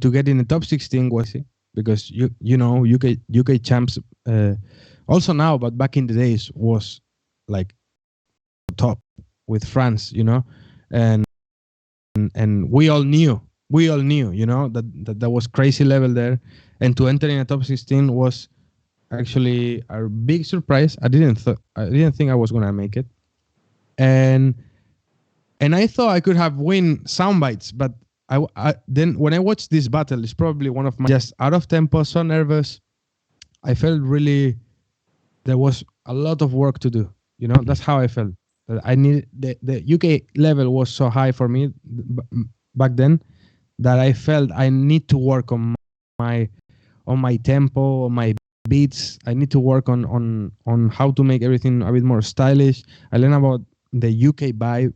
to get in the top 16 was it, because UK champs also now, but back in the days was like top with France, and we all knew, that was crazy level there, and to enter in a top 16 was actually a big surprise. I didn't think I was gonna make it, and I thought I could have win sound bites, but I then when I watched this battle, it's probably one of my just out of tempo, so nervous. I felt really there was a lot of work to do. That's how I felt. I need the UK level was so high for me back then that I felt I need to work on my tempo, on my beats. I need to work on how to make everything a bit more stylish. I learned about the UK vibe,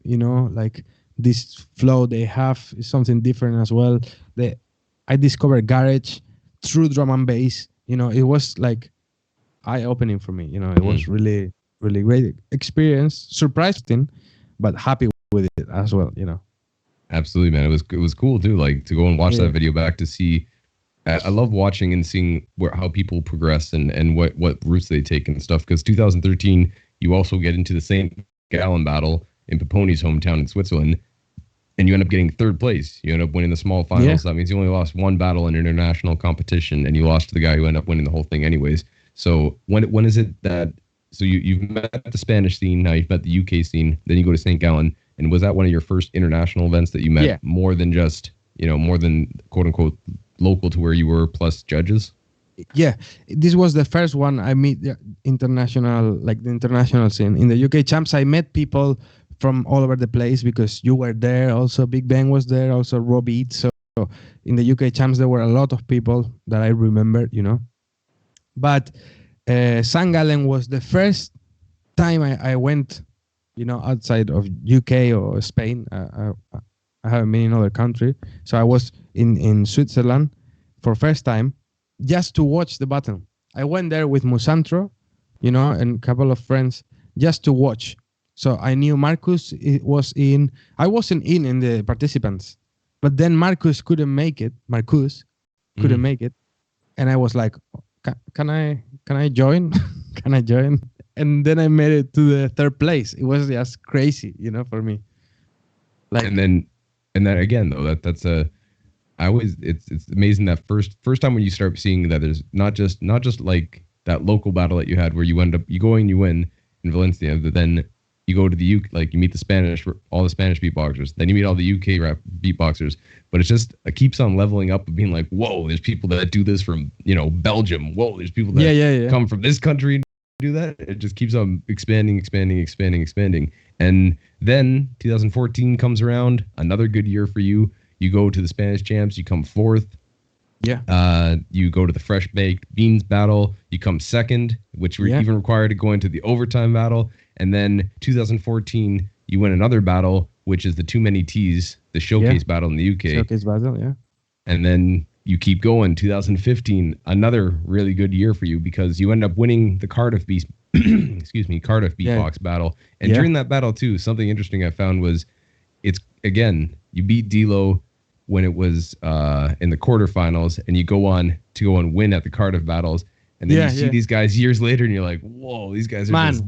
like this flow they have is something different as well. I discovered garage, true drum and bass. It was like eye-opening for me. It was really, really great experience, surprising, but happy with it as well. Absolutely, man. It was cool too. Like to go and watch that video back to see. I love watching and seeing how people progress and what routes they take and stuff. Because 2013, you also get into the St. Gallen battle in Paponi's hometown in Switzerland, and you end up getting third place. You end up winning the small finals. Yeah. That means you only lost one battle in international competition, and you lost to the guy who ended up winning the whole thing anyways. So when is it that? So you've met the Spanish scene, now you've met the UK scene, then you go to St. Gallen, and was that one of your first international events that you met more than just more than quote unquote local to where you were plus judges? Yeah, this was the first one I meet the international scene. In the UK champs, I met people from all over the place because you were there. Also, Big Bang was there. Also, Fredy Beats. So in the UK champs, there were a lot of people that I remember. But St. Gallen was the first time I went, outside of UK or Spain. I haven't been in other country, so I was in Switzerland for first time, just to watch the battle. I went there with Musantro, and a couple of friends, just to watch. So I knew Marcus was in. I wasn't in the participants, but then Marcus couldn't make it. And I was like, can I join? Can I join? And then I made it to the third place. It was just crazy, for me. And then again though, that's it's amazing that first time when you start seeing that there's not just like that local battle that you had where you go and you win in Valencia, but then you go to the UK, like you meet all the Spanish beatboxers, then you meet all the UK rap beatboxers, but it keeps on leveling up of being like, whoa, there's people that do this from Belgium, whoa, there's people that come from this country and do that. It just keeps on expanding. And then 2014 comes around, another good year for you. You go to the Spanish champs, you come fourth. Yeah. You go to the fresh baked beans battle, you come second, which were even required to go into the overtime battle. And then 2014, you win another battle, which is the Too Many T's, the showcase battle in the UK. Showcase battle, yeah. And then you keep going. 2015, another really good year for you because you end up winning the Cardiff Cardiff Beatbox battle. And during that battle too, something interesting I found was you beat D-Lo when it was in the quarterfinals, and you go on win at the Cardiff battles. And then you see these guys years later and you're like, whoa, these guys are just...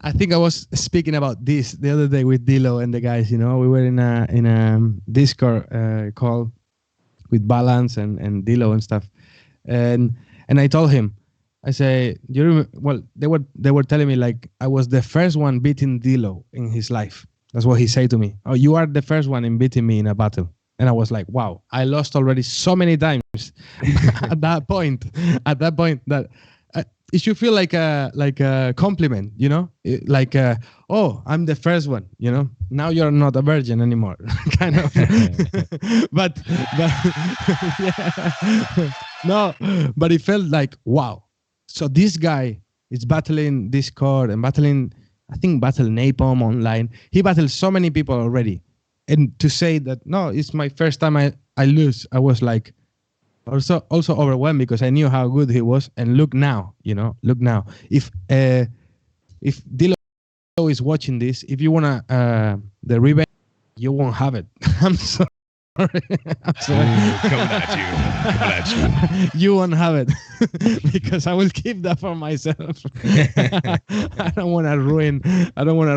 I think I was speaking about this the other day with D-Lo and the guys, we were in a Discord call with Balance and D-Lo and stuff. And I told him, I say, they were telling me like I was the first one beating D-Lo in his life. That's what he said to me. Oh, you are the first one in beating me in a battle. And I was like, wow, I lost already so many times at that point. At that point, that it should feel like a compliment, you know, oh, I'm the first one, you know. Now you're not a virgin anymore, kind of. but yeah. No, but it felt like, wow. So this guy is battling Discord and battling, I think, battle Napalm online. He battled so many people already. And to say that, no, it's my first time I lose, I was like also overwhelmed because I knew how good he was. And look now, you know, look now. If Dilo is watching this, if you wanna the revenge, you won't have it. I'm sorry. I'm sorry. Coming at you. You won't have it because I will keep that for myself. I don't want to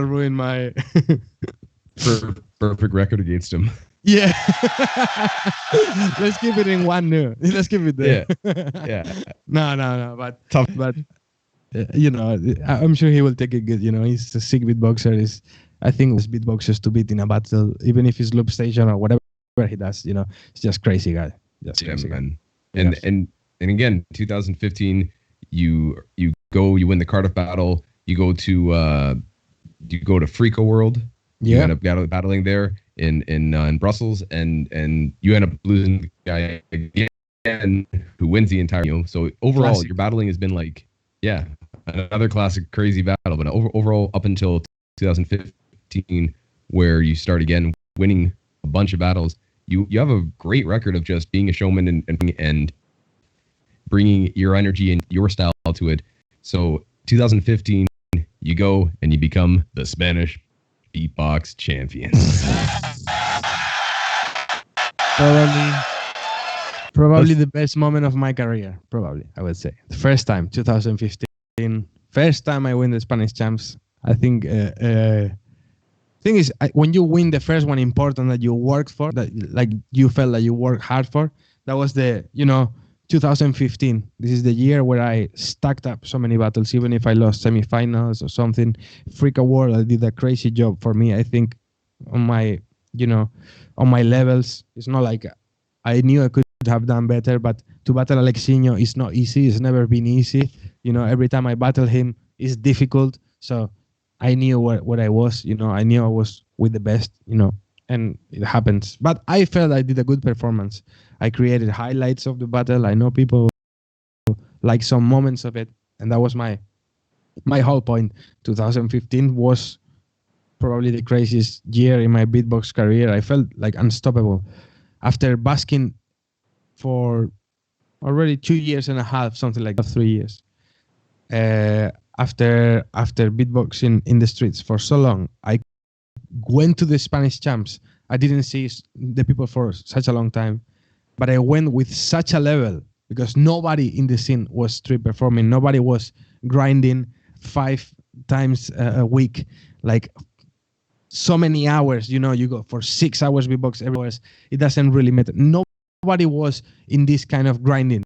ruin my perfect record against him. Yeah. Let's keep it in one new. Let's keep it there. Yeah. No. But Tough. But you know, I'm sure he will take it good. You know, he's a sick beatboxer. I think was beatboxers to beat in a battle, even if it's loop station or whatever he does. You know, it's just crazy guy. Just crazy man. Guy. And again, 2015, you win the Cardiff battle. You go to Freako World. You end up battling there in Brussels, and you end up losing the guy again, who wins the entire. You know, so overall, classic. Your battling has been like, yeah, another classic crazy battle. But overall, up until 2015, where you start again winning a bunch of battles, you have a great record of just being a showman and bringing your energy and your style to it. So 2015, you go and you become the Spanish Beatbox champion. Probably the best moment of my career. Probably, I would say. The first time, 2015. First time I win the Spanish champs. I think thing is, when you win the first one important that you worked for, that like you felt like you worked hard for, that was the, you know, 2015. This is the year where I stacked up so many battles, even if I lost semifinals or something. Freako World, I did a crazy job for me. I think on my, you know, on my levels, it's not like I knew I could have done better, but to battle Alexinho is not easy. It's never been easy. You know, every time I battle him, it's difficult. So I knew what I was, you know, I knew I was with the best, you know, and it happens. But I felt I did a good performance. I created highlights of the battle. I know people like some moments of it, and that was my whole point. 2015 was probably the craziest year in my beatbox career. I felt like unstoppable. After busking for already 2 years and a half, something like that, 3 years. After beatboxing in the streets for so long, I went to the Spanish champs. I didn't see the people for such a long time, but I went with such a level because nobody in the scene was street performing. Nobody was grinding 5 times a week, like so many hours. You know, you go for 6 hours beatbox every hour. It doesn't really matter. Nobody was in this kind of grinding,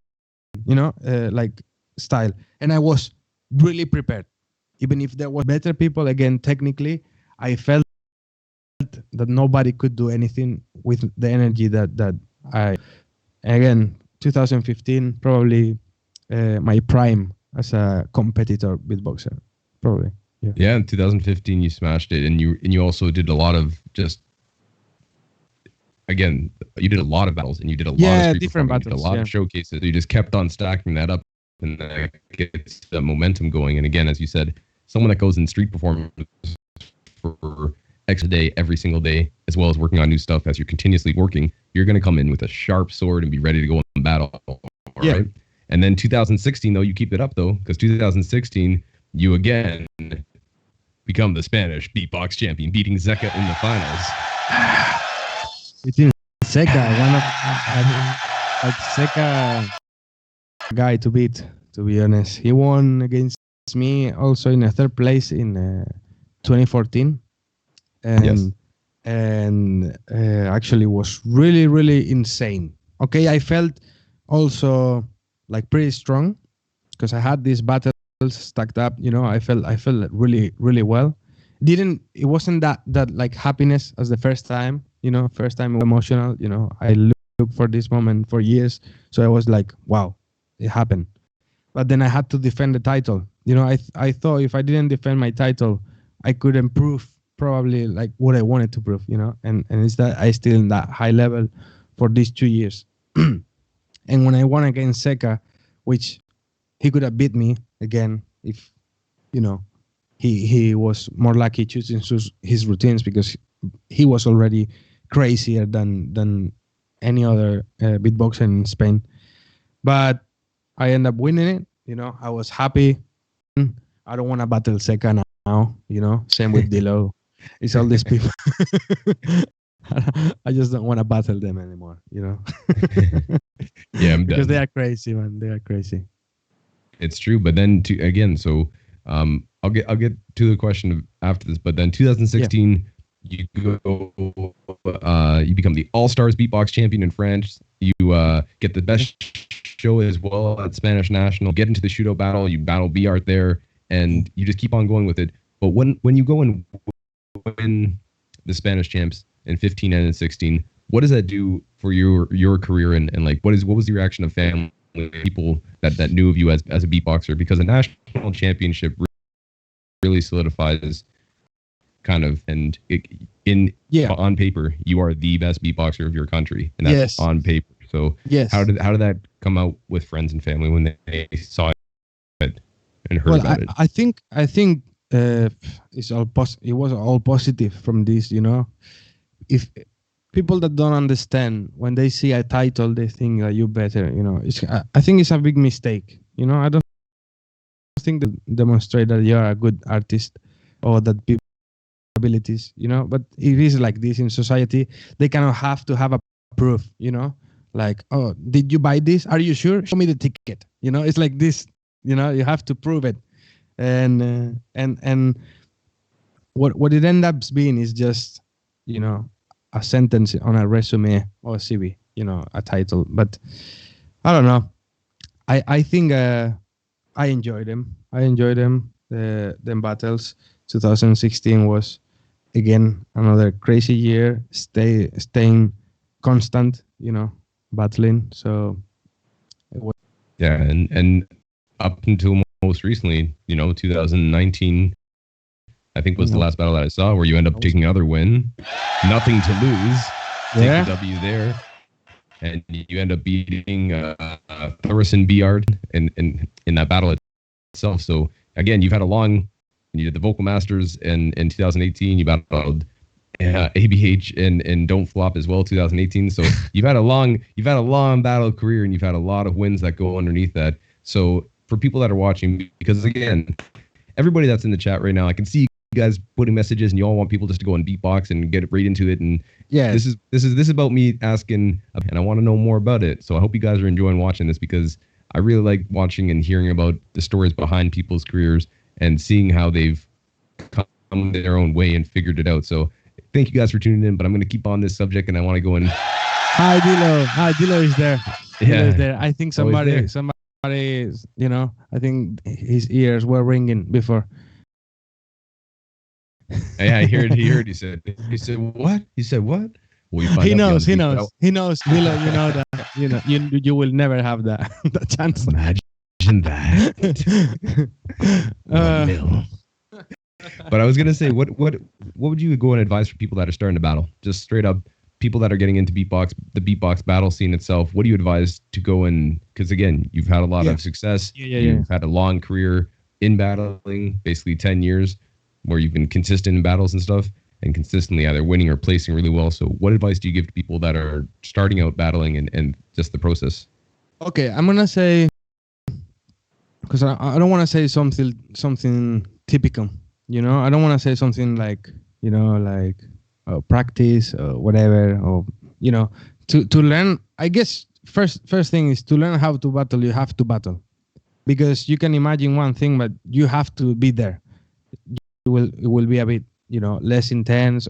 you know, like style. And I was really prepared. Even if there were better people, again, technically, I felt that nobody could do anything with the energy that I. Again, 2015, probably my prime as a competitor beatboxer, probably. Yeah, in 2015 you smashed it, and you also did a lot of just. Again, you did a lot of battles, and you did a lot of different battles, you did a lot of showcases. You just kept on stacking that up, and that gets the momentum going. And again, as you said, someone that goes in street performance for extra day every single day, as well as working on new stuff as you're continuously working, you're going to come in with a sharp sword and be ready to go in battle. Right? And then 2016, though, you keep it up, though, because 2016, you again become the Spanish Beatbox champion, beating Zeka in the finals. It's Zeka, one of Zeka guy to beat, to be honest. He won against me also in a third place in 2014. And actually was really, really insane. Okay, I felt also like pretty strong because I had these battles stacked up. You know, I felt really, really well. It wasn't that like happiness as the first time. You know, first time emotional. You know, I looked for this moment for years. So I was like, wow, it happened. But then I had to defend the title. You know, I thought if I didn't defend my title, I could improve probably like what I wanted to prove. You know, and it's that I still in that high level for these 2 years. And when I won against Seca, which he could have beat me again if, you know, he was more lucky choosing his routines because he was already crazier than any other beatboxer in Spain. But I ended up winning it. You know, I was happy. I don't want to battle Seca now. You know, same with Dilo. It's all these people. I just don't want to battle them anymore. You know. Yeah, I'm because done. they are crazy, man. They are crazy. It's true, but then again, so I'll get to the question of after this, but then 2016, you go, you become the All Stars Beatbox champion in France. You get the best show as well at Spanish National. Get into the shootout battle. You battle B Art there, and you just keep on going with it. But when you go and win the Spanish champs in 15 and in 16, what does that do for your career and like what was the reaction of family? People that knew of you as a beatboxer, because a national championship really solidifies kind of and on paper you are the best beatboxer of your country, and that's on paper. So how did that come out with friends and family when they saw it and heard about it? I think it's all it was all positive from this. You know, if people that don't understand, when they see a title, they think that you're better. You know, I think it's a big mistake. You know, I don't think that demonstrate that you're a good artist or that people have abilities. You know, but it is like this in society. They kind of have to have a proof. You know, like, oh, did you buy this? Are you sure? Show me the ticket. You know, it's like this. You know, you have to prove it, and what it ends up being is just, you know, a sentence on a resume or a CV, you know, a title. But I don't know. I think I enjoyed them. I enjoyed them. Them battles. 2016 was again another crazy year. Staying constant, you know, battling. So yeah, and up until most recently, you know, 2019. I think was the last battle that I saw where you end up taking another win. Nothing to lose. Take the W there. And you end up beating Thorson Beard in that battle itself. So again, you've had a long, you did the Vocal Masters in 2018. You battled ABH and Don't Flop as well, 2018. So you've had a long battle career, and you've had a lot of wins that go underneath that. So for people that are watching, because again, everybody that's in the chat right now, I can see you guys putting messages, and you all want people just to go and beatbox and get right into it. And this is about me asking, and I want to know more about it. So I hope you guys are enjoying watching this, because I really like watching and hearing about the stories behind people's careers and seeing how they've come their own way and figured it out. So thank you guys for tuning in, but I'm going to keep on this subject, and I want to go in. Hi Dilo is there. Dilo is there. I think somebody is, you know, I think his ears were ringing before. Yeah, I heard. He said what? He said what? Well, he knows. Dilo, you know that. You know, you will never have that chance. Imagine that. But I was gonna say, what would you go and advise for people that are starting to battle? Just straight up, people that are getting into beatbox, the beatbox battle scene itself. What do you advise to go in? Because again, you've had a lot of success. You've had a long career in battling, basically 10 years, where you've been consistent in battles and stuff, and consistently either winning or placing really well. So what advice do you give to people that are starting out battling and just the process? Okay, I'm gonna say, because I don't want to say something typical. You know, I don't want to say something like, you know, like practice or whatever, or, you know, to learn. I guess first thing is to learn how to battle. You have to battle, because you can imagine one thing, but you have to be there. It will be a bit, you know, less intense,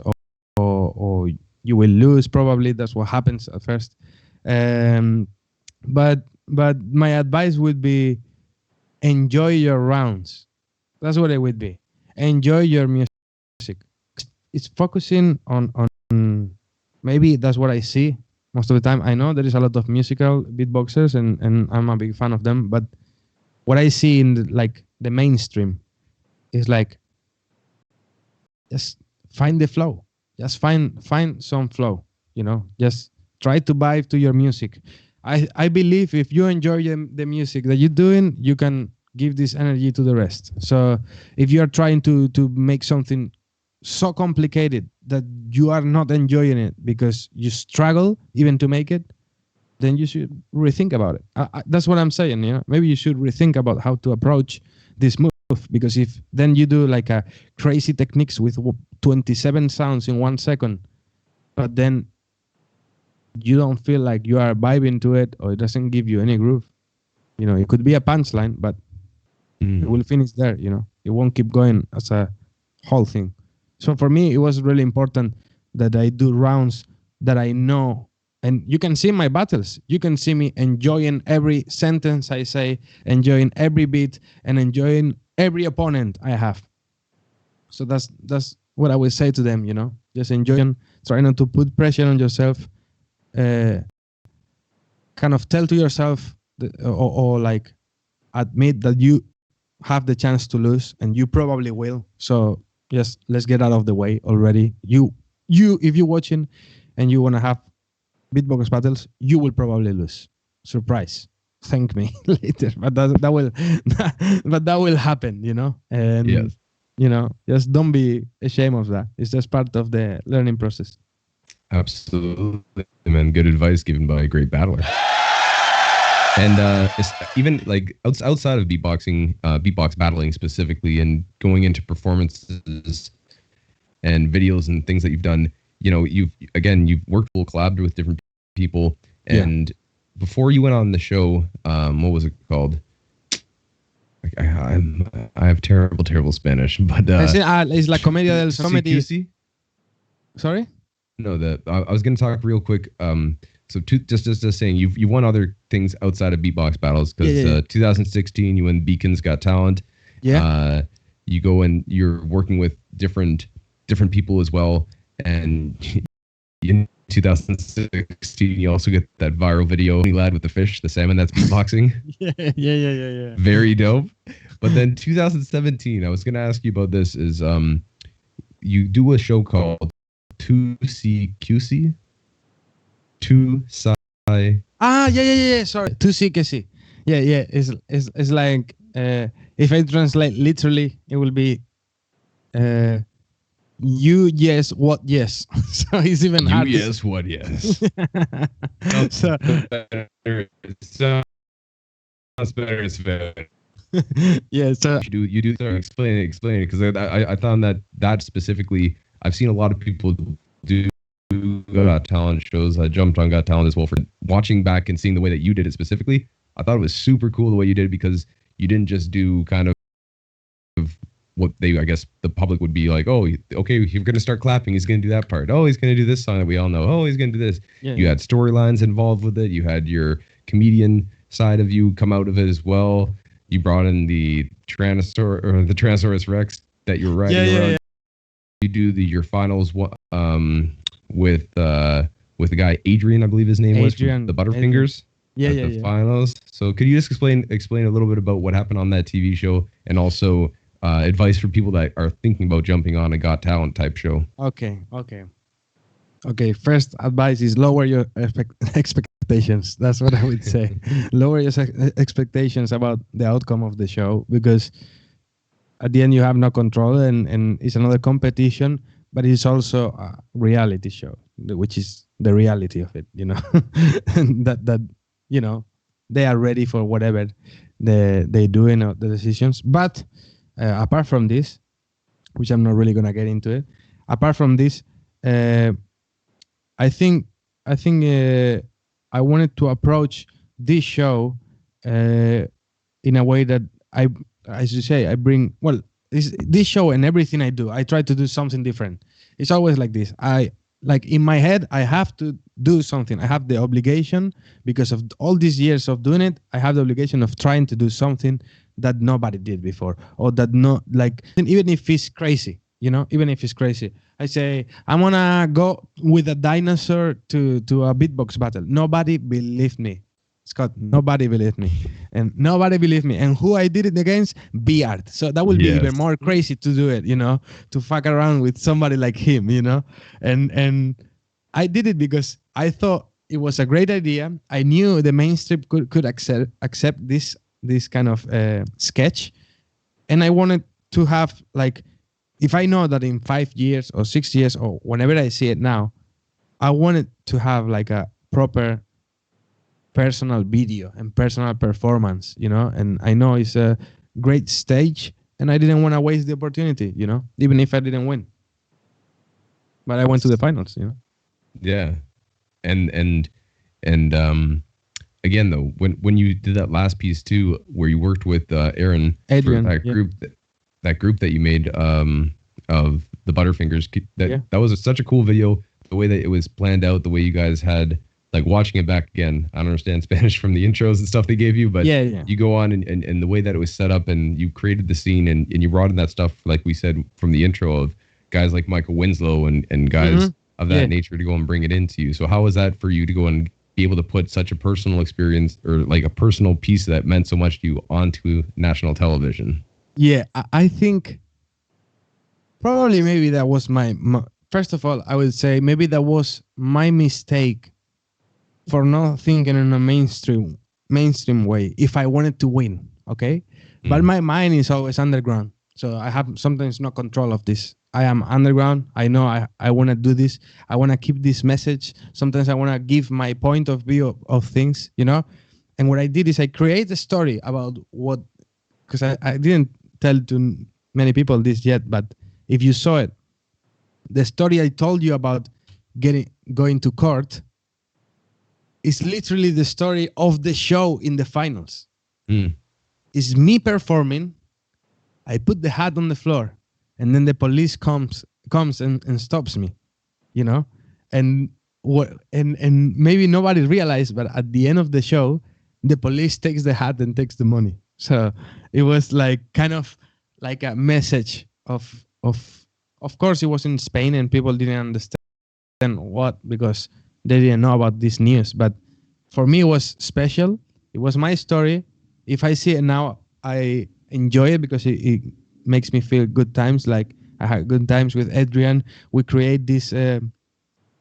or you will lose probably. That's what happens at first. But my advice would be, enjoy your rounds. That's what it would be. Enjoy your music. It's focusing on maybe that's what I see most of the time. I know there is a lot of musical beatboxers, and I'm a big fan of them. But what I see in the mainstream is like, just find the flow. Just find some flow. Just try to vibe to your music. I believe if you enjoy the music that you're doing, you can give this energy to the rest. So if you are trying to make something so complicated that you are not enjoying it because you struggle even to make it, then you should rethink about it. That's what I'm saying. Maybe you should rethink about how to approach this move, because if then you do like a crazy techniques with 27 sounds in 1 second, but then you don't feel like you are vibing to it, or it doesn't give you any groove. It could be a punchline, but it will finish there. It won't keep going as a whole thing. So for me, it was really important that I do rounds that I know. And you can see my battles. You can see me enjoying every sentence I say, enjoying every beat, and enjoying every opponent I have. So that's what I would say to them, just enjoying, try not to put pressure on yourself, kind of tell to yourself or like admit that you have the chance to lose, and you probably will. So just let's get out of the way already. You if you're watching and you want to have beatbox battles, you will probably lose. Surprise. Thank me later. But that will but that will happen, And yes. Just don't be ashamed of that. It's just part of the learning process. Absolutely, man. Good advice given by a great battler. And it's even like outside of beatboxing, beatbox battling specifically, and going into performances and videos and things that you've done, you've worked full collabed with different people. And before you went on the show, what was it called? I have terrible Spanish, but it's la comedia del comedy. Sorry? No, I was going to talk real quick. So just saying, you won other things outside of beatbox battles, because 2016 you won Beacon's Got Talent. Yeah. You go and you're working with different people as well, and in 2016 you also get that viral video, lad with the fish, the salmon, that's beatboxing. Yeah. Very dope. But then 2017, I was going to ask you about this, is you do a show called 2CQC. 2 yeah. Sorry, 2CQC. Yeah. It's like if I translate literally, it will be you yes what yes. So it's even hard. You yes what yes. So sounds better. It's better. Yeah. So you do. Sorry, explain it because I found that specifically, I've seen a lot of people do Got Talent shows. I jumped on Got Talent as well. For watching back and seeing the way that you did it specifically, I thought it was super cool the way you did it, because you didn't just do kind of what I guess the public would be like, oh, okay, you're going to start clapping, he's going to do that part. Oh, he's going to do this song that we all know. Oh, he's going to do this. Yeah, you had storylines involved with it. You had your comedian side of you come out of it as well. You brought in the Tyrannosaurus Rex that you're riding around. Yeah. You do your finals with the guy Adrian, I believe his name was, the Butterfingers. The finals. So could you just explain a little bit about what happened on that TV show, and also advice for people that are thinking about jumping on a Got Talent type show? Okay. First advice is lower your expectations. That's what I would say. Lower your expectations about the outcome of the show, because at the end you have no control, and it's another competition, but it's also a reality show, which is the reality of it, and that they are ready for whatever they do in the decisions. But apart from this, which I'm not really gonna get into it, apart from this, I think I wanted to approach this show in a way that as you say, I bring, well, this show and everything I do, I try to do something different. It's always like this. Like in my head, I have to do something. I have the obligation, because of all these years of doing it, I have the obligation of trying to do something that nobody did before, or that even if it's crazy, you know, even if it's crazy. I say, I want to go with a dinosaur to a beatbox battle. Nobody believed me. Scott, nobody believed me. And nobody believed me. And who I did it against? Beard. So that would be even more crazy to do it, you know, to fuck around with somebody like him, you know. And I did it because I thought it was a great idea. I knew the mainstream could accept this kind of sketch. And I wanted to have, like, if I know that in 5 years or 6 years or whenever I see it now, I wanted to have like a proper personal video and personal performance, you know. And I know it's a great stage, and I didn't want to waste the opportunity, you know, even if I didn't win. But I went to the finals, you know. Yeah, and again though, when you did that last piece too, where you worked with Adrian for that group, that group that you made of the Butterfingers, that was such a cool video. The way that it was planned out, the way you guys had, like, watching it back again. I don't understand Spanish from the intros and stuff they gave you, but you go on and the way that it was set up, and you created the scene, and you brought in that stuff, like we said from the intro, of guys like Michael Winslow and guys of that nature to go and bring it into you. So how was that for you to go and be able to put such a personal experience, or like a personal piece that meant so much to you, onto national television? Yeah, I think probably maybe that was my first of all, I would say maybe that was my mistake for not thinking in a mainstream way if I wanted to win, okay? But my mind is always underground. So I have sometimes no control of this. I am underground. I know I want to do this. I want to keep this message. Sometimes I want to give my point of view of things, you know? And what I did is I create a story about what, because I didn't tell to many people this yet, but if you saw it, the story I told you about going to court is literally the story of the show in the finals. It's me performing. I put the hat on the floor, and then the police comes and stops me, you know? And maybe nobody realized, but at the end of the show, the police takes the hat and takes the money. So it was like kind of like a message of course it was in Spain and people didn't understand what, because they didn't know about this news. But for me, it was special. It was my story. If I see it now, I enjoy it because it makes me feel good times. Like I had good times with Adrian. We create this the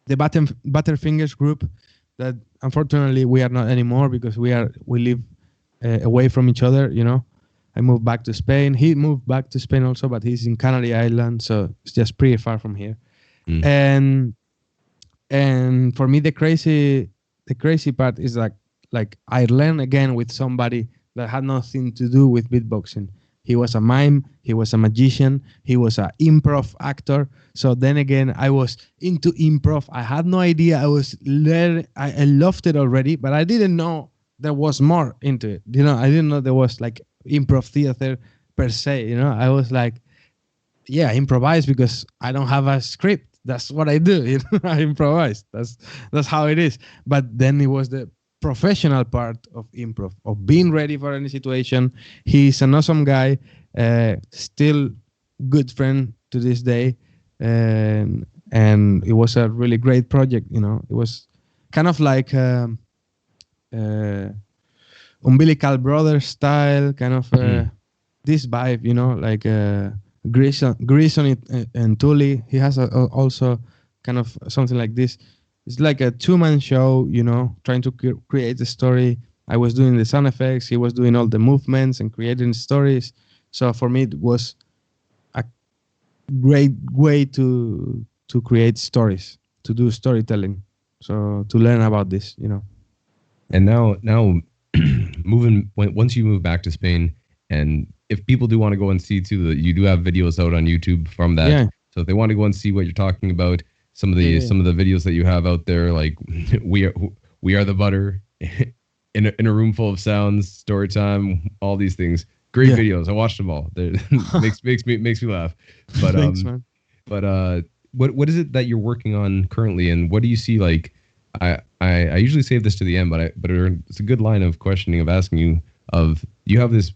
Butterfingers group that unfortunately we are not anymore because we live away from each other, you know. I moved back to Spain. He moved back to Spain also, but he's in Canary Island, so it's just pretty far from here. And for me, the crazy part is like I learned again with somebody that had nothing to do with beatboxing. He was a mime, he was a magician, he was an improv actor. So then again, I was into improv. I had no idea. I was learning. I loved it already, but I didn't know there was more into it. You know, I didn't know there was like improv theater per se. You know, I was like, yeah, I improvise because I don't have a script. That's what I do. You know, I improvise. That's how it is. But then it was the professional part of improv, of being ready for any situation. He's an awesome guy, still good friend to this day, and it was a really great project. You know, it was kind of like Umbilical Brothers style, kind of this vibe. You know, like Grison and Tully. He has also kind of something like this. It's like a two-man show, you know, trying to create the story. I was doing the sound effects. He was doing all the movements and creating stories. So for me, it was a great way to create stories, to do storytelling. So to learn about this, you know. And now once you move back to Spain, and if people do want to go and see too, you do have videos out on YouTube from that. Yeah. So if they want to go and see what you're talking about, some of the videos that you have out there, like we are the butter, in a room full of sounds, story time, all these things. Great videos. I watched them all. makes me laugh. But thanks, man. But what is it that you're working on currently, and what do you see? Like I usually save this to the end, but it's a good line of questioning, of asking you, of you have this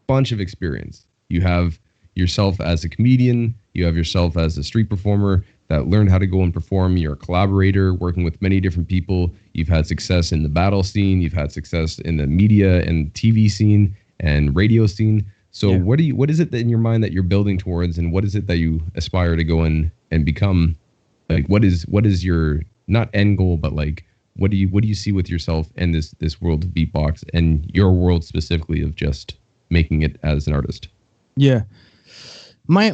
bunch of experience. You have yourself as a comedian, you have yourself as a street performer that learned how to go and perform. You're a collaborator working with many different people. You've had success in the battle scene. You've had success in the media and TV scene and radio scene. So what is it that in your mind that you're building towards, and what is it that you aspire to go in and become? Like, what is your, not end goal, but like, what do you see with yourself and this world of beatbox and your world specifically of just making it as an artist? Yeah. My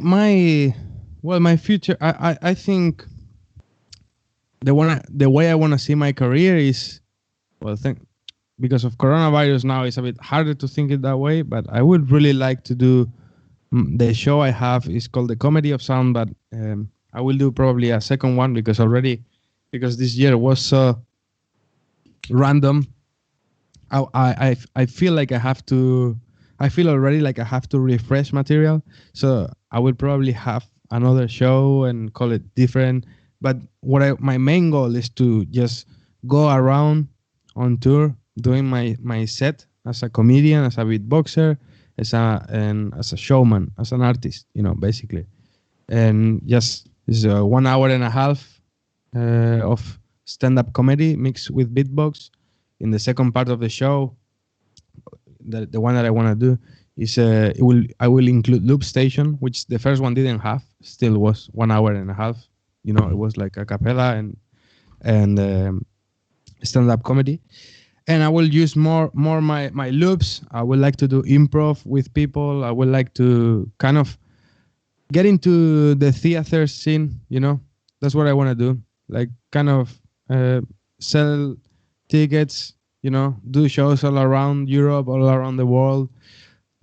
future, I think the way I want to see my career is, because of coronavirus now, it's a bit harder to think it that way, but I would really like to do, the show I have is called The Comedy of Sound, but I will do probably a second one because this year was so random. I feel like I feel already like I have to refresh material. So I will probably have another show and call it different. But my main goal is to just go around on tour doing my set as a comedian, as a beatboxer, as a showman, as an artist, basically. And just it's 1 hour and a half of stand-up comedy mixed with beatbox. In the second part of the show, the one that I want to do is I will include loop station, which the first one didn't have. Still was 1 hour and a half. It was like a cappella and stand-up comedy. And I will use more my loops. I would like to do improv with people. I would like to kind of get into the theater scene. That's what I want to do. Like kind of sell tickets. Do shows all around Europe, all around the world.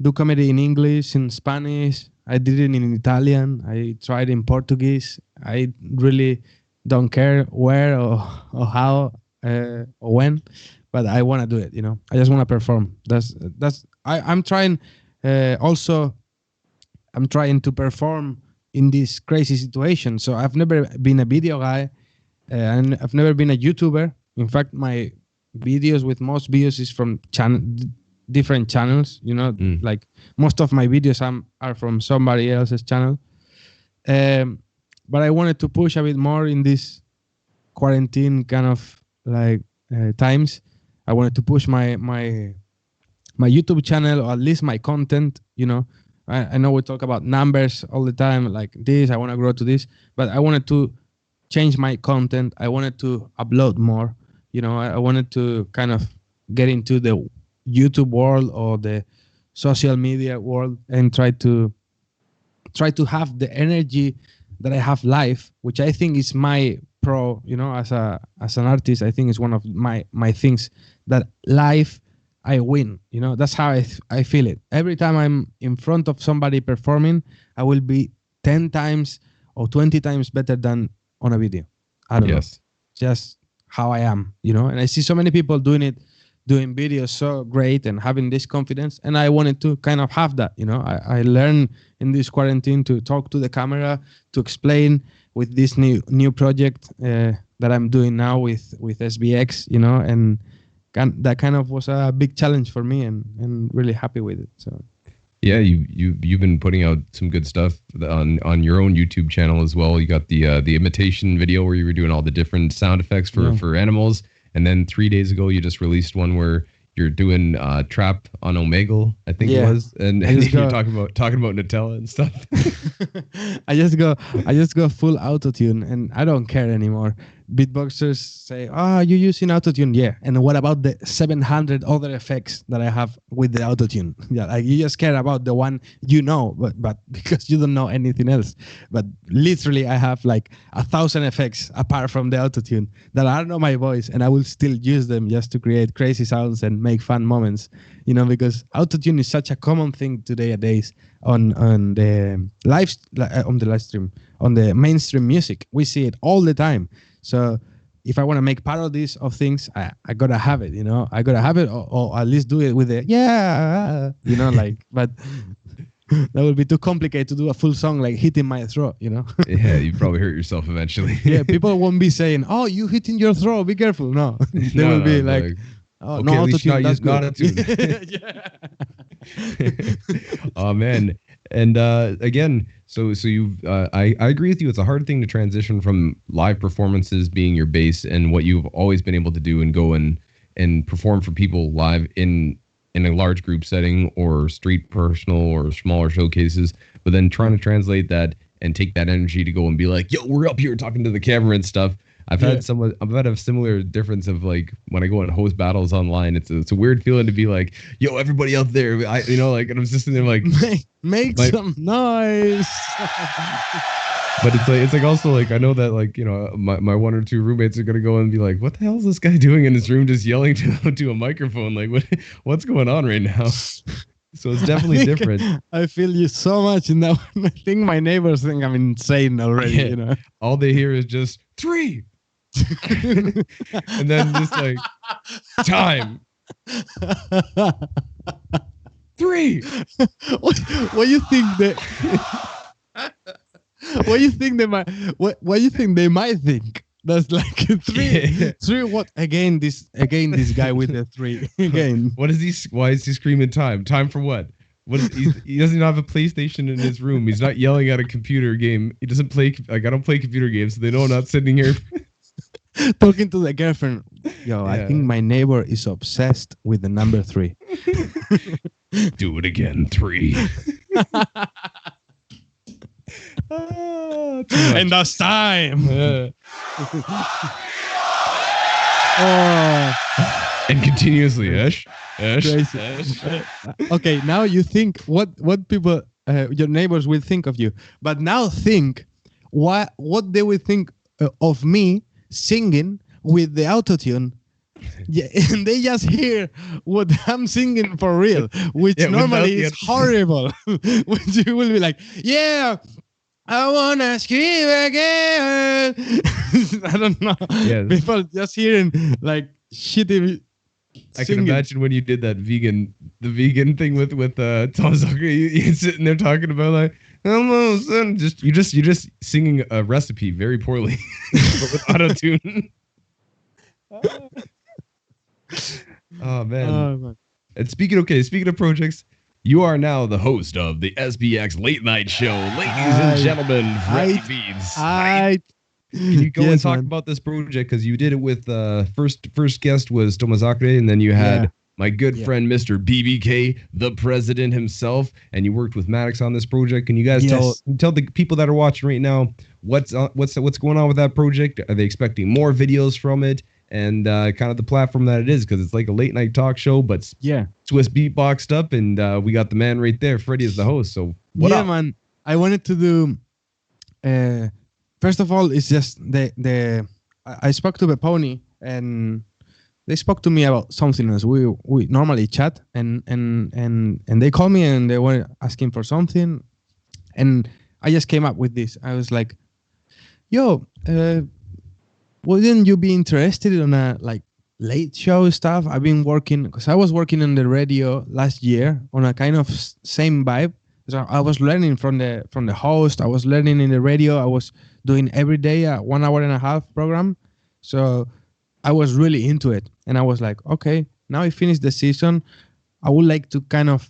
Do comedy in English, in Spanish. I did it in Italian. I tried in Portuguese. I really don't care where or how or when, but I want to do it. I just want to perform. I'm trying. Also, I'm trying to perform in this crazy situation. So I've never been a video guy, and I've never been a YouTuber. In fact, my videos with most views is from different channels. Like most of my videos are from somebody else's channel. But I wanted to push a bit more in this quarantine kind of like times. I wanted to push my YouTube channel, or at least my content. I know we talk about numbers all the time, like this, I want to grow to this, but I wanted to change my content. I wanted to upload more. I wanted to kind of get into the YouTube world or the social media world and try to have the energy that I have live, which I think is my pro, as an artist. I think it's one of my things that live I win. That's how I feel it. Every time I'm in front of somebody performing, I will be 10 times or 20 times better than on a video. I don't know. Just how I am, and I see so many people doing videos so great and having this confidence, and I wanted to kind of have that. I learned in this quarantine to talk to the camera, to explain with this new project that I'm doing now with SBX, and that kind of was a big challenge for me, and really happy with it. So yeah, you've been putting out some good stuff on your own YouTube channel as well. You got the imitation video where you were doing all the different sound effects for animals, and then 3 days ago you just released one where you're doing trap on Omegle, I think it was, and you're talking about Nutella and stuff. I just go full autotune, and I don't care anymore. Beatboxers say, you're using autotune. Yeah. And what about the 700 other effects that I have with the autotune? Yeah, like you just care about the one but because you don't know anything else. But literally I have like 1,000 effects apart from the autotune that are not my voice, and I will still use them just to create crazy sounds and make fun moments, because autotune is such a common thing nowadays on the live stream, on the mainstream music. We see it all the time. So if I want to make parodies of things, I gotta have it, I gotta have it, or at least do it with it. But that would be too complicated to do a full song like hitting my throat, Yeah, you probably hurt yourself eventually. Yeah, people won't be saying, you hitting your throat, be careful. No, they will be like, okay, no autotune, that's good. Yeah. Oh man, And again, so you've I agree with you. It's a hard thing to transition from live performances being your base and what you've always been able to do and go and perform for people live in a large group setting or street personal or smaller showcases, but then trying to translate that and take that energy to go and be like, yo, we're up here talking to the camera and stuff. I've had a similar difference of like when I go and host battles online. It's a weird feeling to be like, yo, everybody out there, like, and I'm just sitting there like, make some noise. But it's like also like I know that like my one or two roommates are gonna go and be like, what the hell is this guy doing in his room just yelling to a microphone? Like what's going on right now? So it's definitely different. I feel you so much in that one. I think my neighbors think I'm insane already. Yeah. All they hear is just 3. And then just like time 3. What do you think that? What do you think they might? What do you think they might think? That's like 3. Yeah. 3. What again? This guy with the 3 again. What is he? Why is he screaming time? Time for what? He doesn't even have a PlayStation in his room. He's not yelling at a computer game. He doesn't play. Like I don't play computer games, so they know I'm not sitting here talking to the girlfriend. Yo, yeah. I think my neighbor is obsessed with the number 3. Do it again, 3. And that's time. And continuously, Ash. Okay, now you think what people, your neighbors will think of you. But now think what they will think of me singing with the autotune. Yeah, and they just hear what I'm singing for real, which normally is horrible. Which you will be like, yeah, I wanna scream again. I don't know. Yeah. People just hearing like shitty. I can imagine when you did that vegan thing with Tom Zucker. You sitting there talking about like almost and you're just singing a recipe very poorly, but with auto tune. Oh man. And speaking of projects, you are now the host of the SBX Late Night Show. Ladies and gentlemen, Fredy Beats. Can you go and talk about this project? Because you did it with first guest was Tomazakre, and then you had my good friend Mr. BBK, the president himself, and you worked with Maddox on this project. Can you guys tell the people that are watching right now what's going on with that project? Are they expecting more videos from it? And kind of the platform that it is, because it's like a late night talk show, but Swissbeatboxed up, and we got the man right there. Fredy is the host. So what up? Man, I wanted to do. First of all, it's just I spoke to Peponi, and they spoke to me about something else. We normally chat, and they called me and they were asking for something, and I just came up with this. I was like, yo. Wouldn't you be interested in a like late show stuff? I've been working because I was working on the radio last year on a kind of same vibe. So I was learning from the host. I was learning in the radio. I was doing every day a 1 hour and a half program. So I was really into it, and I was like, okay, now I finished the season. I would like to kind of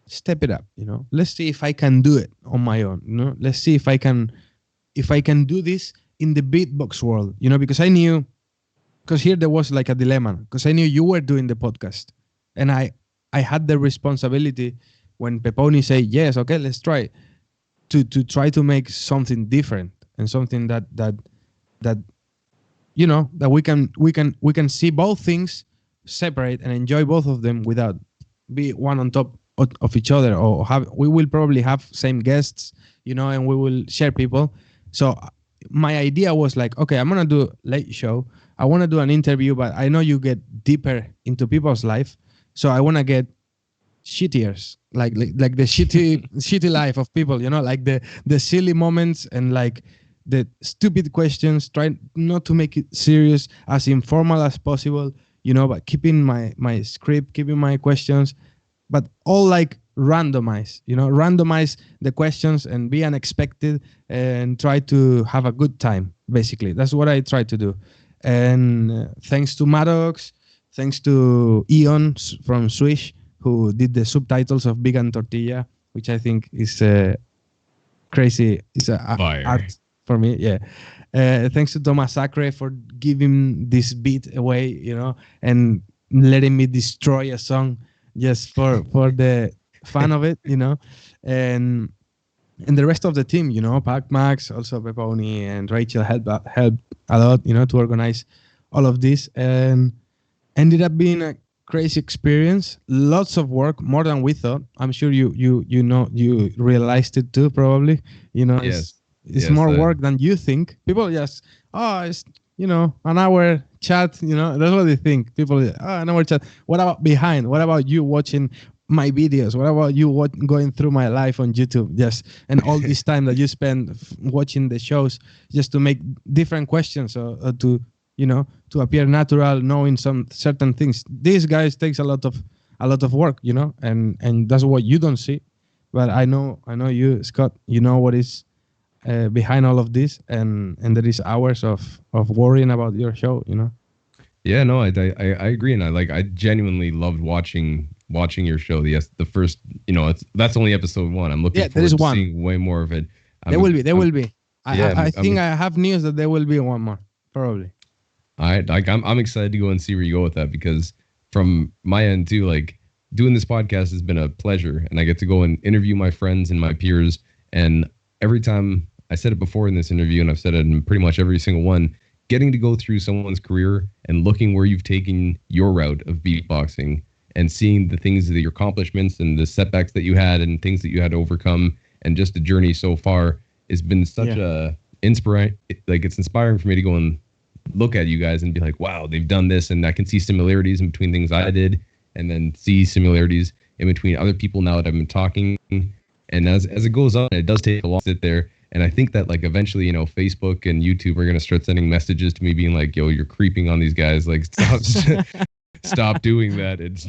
step it up. Let's see if I can do it on my own. Let's see if I can do this in the beatbox world, because I knew, because here there was like a dilemma, because I knew you were doing the podcast, and I had the responsibility when Peponi said yes, okay, let's try to try to make something different and something that we can see both things separate and enjoy both of them without be one on top of each other, or we will probably have same guests, and we will share people. So my idea was like, okay, I'm gonna do late show. I want to do an interview, but I know you get deeper into people's life, so I want to get shittiers, like the shitty life of people, like the silly moments and like the stupid questions. Try not to make it serious, as informal as possible, but keeping my script, keeping my questions, but all like randomize the questions and be unexpected and try to have a good time. Basically, that's what I try to do. And thanks to Maddox, thanks to Ion from Swish, who did the subtitles of Big and Tortilla, which I think is crazy. It's a art for me. Yeah. Thanks to Thomas Sacre for giving this beat away, and letting me destroy a song just for the fun of it, and the rest of the team, Pac Max, also Peponi and Rachel helped a lot, to organize all of this, and ended up being a crazy experience. Lots of work, more than we thought. I'm sure you realized it too, probably. It's more work than you think. People just, it's an hour chat. That's what they think. People, an hour chat. What about behind? What about you watching my videos? What about you going through my life on YouTube? And all this time that you spend watching the shows just to make different questions to appear natural, knowing some certain things. These guys takes a lot of work, and that's what you don't see. But I know you, Scott, what is behind all of this, and there is hours of worrying about your show, Yeah, no, I agree, and I genuinely loved watching your show. Yes, the first, that's only episode 1. I'm looking forward to seeing way more of it. There will be. I think I have news that there will be one more, probably. I'm excited to go and see where you go with that, because from my end too, doing this podcast has been a pleasure, and I get to go and interview my friends and my peers. And every time, I said it before in this interview, and I've said it in pretty much every single one, getting to go through someone's career and looking where you've taken your route of beatboxing and seeing the things, your accomplishments and the setbacks that you had and things that you had to overcome, and just the journey so far has been such a inspiring. It's inspiring for me to go and look at you guys and be like, wow, they've done this, and I can see similarities in between things I did, and then see similarities in between other people now that I've been talking. And as it goes on, it does take a long sit there. And I think that eventually, Facebook and YouTube are going to start sending messages to me being like, yo, you're creeping on these guys. Stop doing that. It's,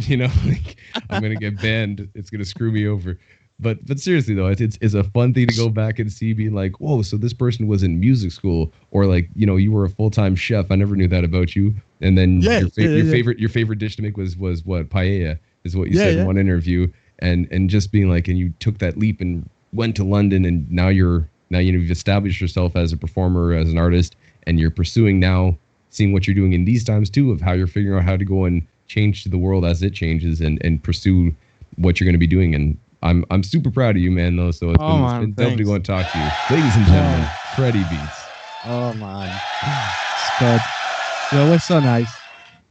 I'm going to get banned. It's going to screw me over. But seriously though, it's a fun thing to go back and see, being like, whoa, so this person was in music school, or you were a full-time chef. I never knew that about you. And then your favorite dish to make was what, paella is what you said in one interview. And just being like, and you took that leap and went to London, and now you've established yourself as a performer, as an artist, and you're pursuing now, seeing what you're doing in these times too, of how you're figuring out how to go and change to the world as it changes, and pursue what you're going to be doing. And I'm super proud of you, man, though. So it's been definitely going to talk to you. Ladies and gentlemen, Fredy Beats. Oh, man. Scott, you're always so nice.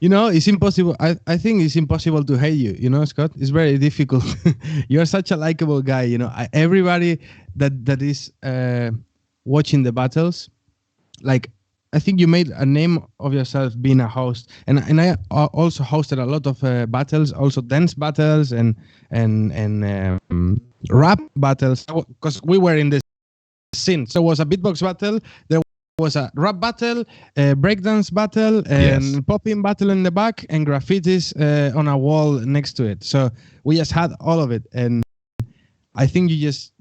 It's impossible. I think it's impossible to hate you, Scott. It's very difficult. You're such a likable guy, everybody that is watching the battles, I think you made a name of yourself being a host, and I also hosted a lot of battles, also dance battles and rap battles, because we were in the scene. So it was a beatbox battle, there was a rap battle, a breakdance battle, and popping battle in the back, and graffitis on a wall next to it. So we just had all of it, and I think you just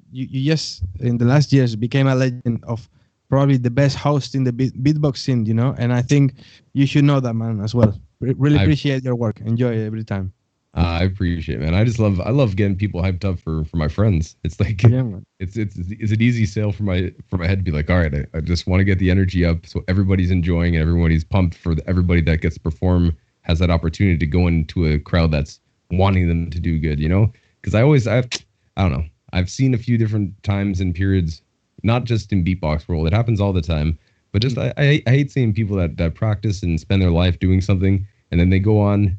in the last years became a legend of probably the best host in the beatbox scene, and I think you should know that, man, as well. Really appreciate your work. Enjoy it every time. I appreciate it, man. I love getting people hyped up for my friends. It's like, it's an easy sale for my head to be like, all right, I just want to get the energy up so everybody's enjoying and everybody's pumped for everybody that gets to perform has that opportunity to go into a crowd that's wanting them to do good, because I don't know. I've seen a few different times and periods, not just in beatbox world. It happens all the time. But just I hate seeing people that practice and spend their life doing something, and then they go on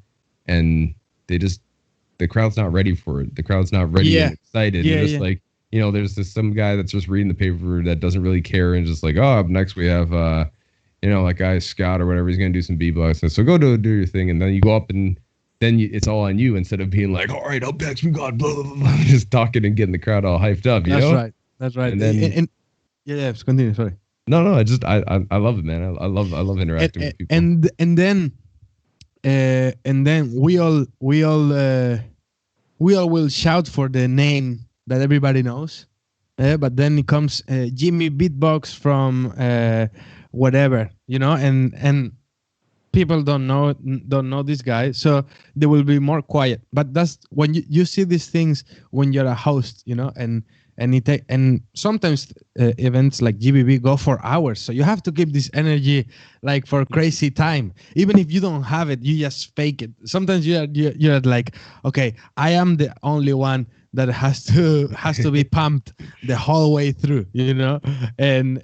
and the crowd's not ready for it. The crowd's not ready and excited. Yeah, just like, there's some guy that's just reading the paper that doesn't really care, and just like, oh, up next we have like guy Scott or whatever, he's gonna do some beatbox. So go do your thing, and then you go up and then it's all on you, instead of being like, all right, up next we got blah blah blah, just talking and getting the crowd all hyped up. That's right. And then continue. Sorry. No, I love it, man. I love interacting with people. And then we all will shout for the name that everybody knows, but then it comes Jimmy Beatbox from whatever, and people don't know this guy, so they will be more quiet. But that's when you see these things when you're a host, and sometimes events like GBB go for hours, so you have to keep this energy like for crazy time. Even if you don't have it, you just fake it. Sometimes you're like, okay, I am the only one that has to be pumped the whole way through, and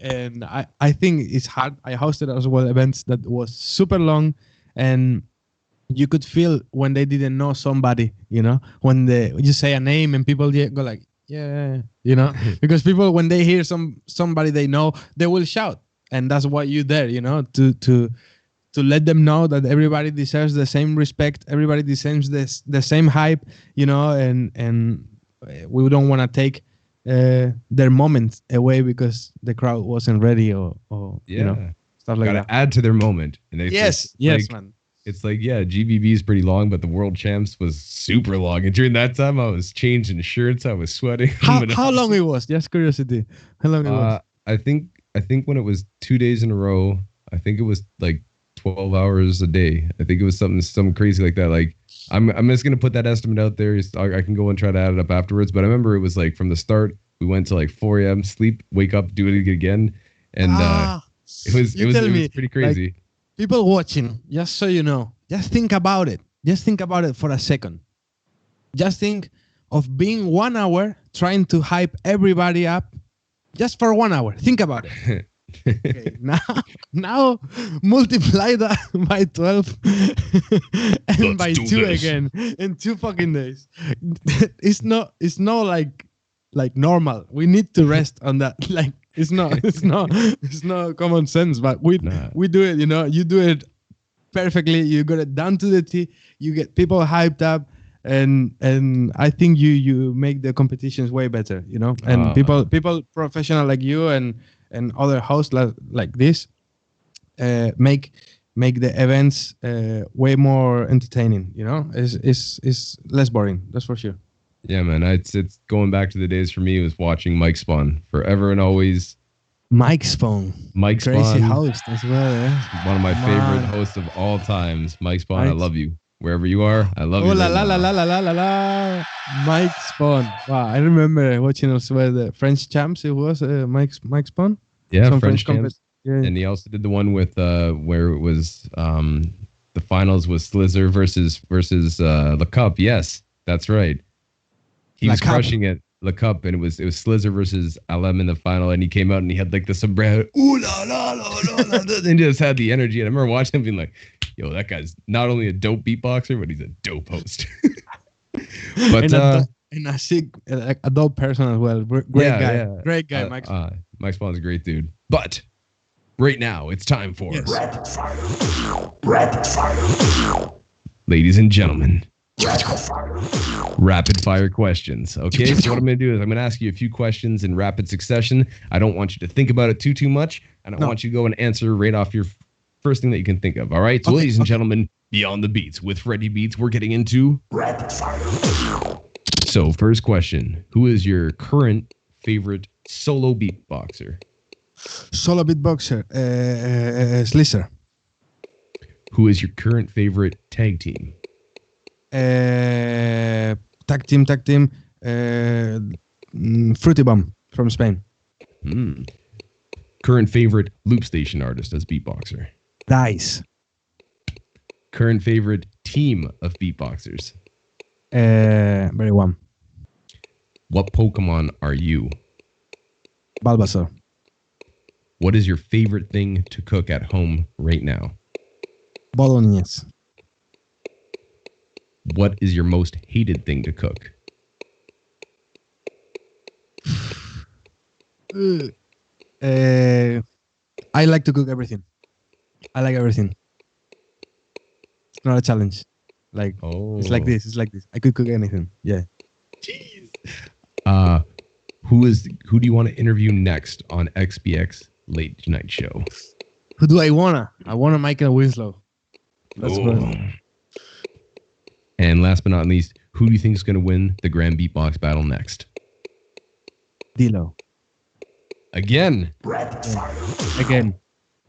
I think it's hard. I hosted as well events that was super long, and you could feel when they didn't know somebody, when you say a name and people go like, yeah, because people, when they hear somebody they know, they will shout, and that's why you're there, to let them know that everybody deserves the same respect, everybody deserves the same hype, and we don't want to take their moments away because the crowd wasn't ready or stuff like that. Add to their moment. And yes, man. It's like, yeah, GBB is pretty long, but the World Champs was super long. And during that time, I was changing shirts. I was sweating. How long it was? Just curiosity. How long it was? I think when it was 2 days in a row, I think it was like 12 hours a day. I think it was something crazy like that. Like, I'm just going to put that estimate out there. I can go and try to add it up afterwards. But I remember it was like from the start, we went to like 4 a.m., sleep, wake up, do it again. And it was pretty crazy. Like, people watching, just so you know, just think about it. Just think about it for a second. Just think of being 1 hour trying to hype everybody up just for 1 hour. Think about it. Okay, now multiply that by 12 and by 2 again in 2 fucking days. It's not like normal. We need to rest on that. Like, it's not common sense, but we do it, you do it perfectly. You got it down to the T. You get people hyped up, and I think you make the competitions way better, and people professional like you and other hosts like this make the events way more entertaining, it's less boring, that's for sure. Yeah, man. It's going back to the days for me. It was watching Mike Spawn forever and always. Mike Spawn, crazy host as well. Yeah? One of my favorite hosts of all times. Mike Spawn, I love you wherever you are. I love you. La la la la la la la la. Mike Spawn. Wow, I remember watching as well the French champs. It was Mike Spawn. Yeah, some French champs. Yeah. And he also did the one with where it was the finals was Slizzer versus Le Cup. Yes, that's right. He was crushing it, Le Cup, and it was Slizzer versus Alem in the final, and he came out and he had like the sombrero, ooh la la la la, and he just had the energy. And I remember watching him being like, "Yo, that guy's not only a dope beatboxer, but he's a dope host." But and a sick, a dope person as well. Great guy, yeah. Great guy, Mike. Mike Spawn's a great dude. But right now, it's time for Rapid Fire. Ladies and gentlemen. Rapid Fire. Rapid fire questions. Okay, so what I'm going to do is I'm going to ask you a few questions in rapid succession. I don't want you to think about it too much. I don't want you to go and answer right off your first thing that you can think of. All right, so ladies and gentlemen, Beyond the Beats with Fredy Beats, we're getting into Rapid Fire. So first question, who is your current favorite solo beatboxer? Solo beatboxer, Slizzer. Who is your current favorite tag team? Tag team. Fruity Bomb from Spain. Current favorite loop station artist as beatboxer? Dice. Current favorite team of beatboxers? Very one. What Pokemon are you? Bulbasaur. What is your favorite thing to cook at home right now? Bolognese. What is your most hated thing to cook? I like to cook everything. I like everything. It's not a challenge. Like, It's like this. I could cook anything. Yeah. Jeez. Who do you want to interview next on SBX Late Night Show? Who do I wanna? I wanna Michael Winslow. That's good. And last but not least, who do you think is going to win the Grand Beatbox battle next? Dilo. Again. Rapid Fire. Again.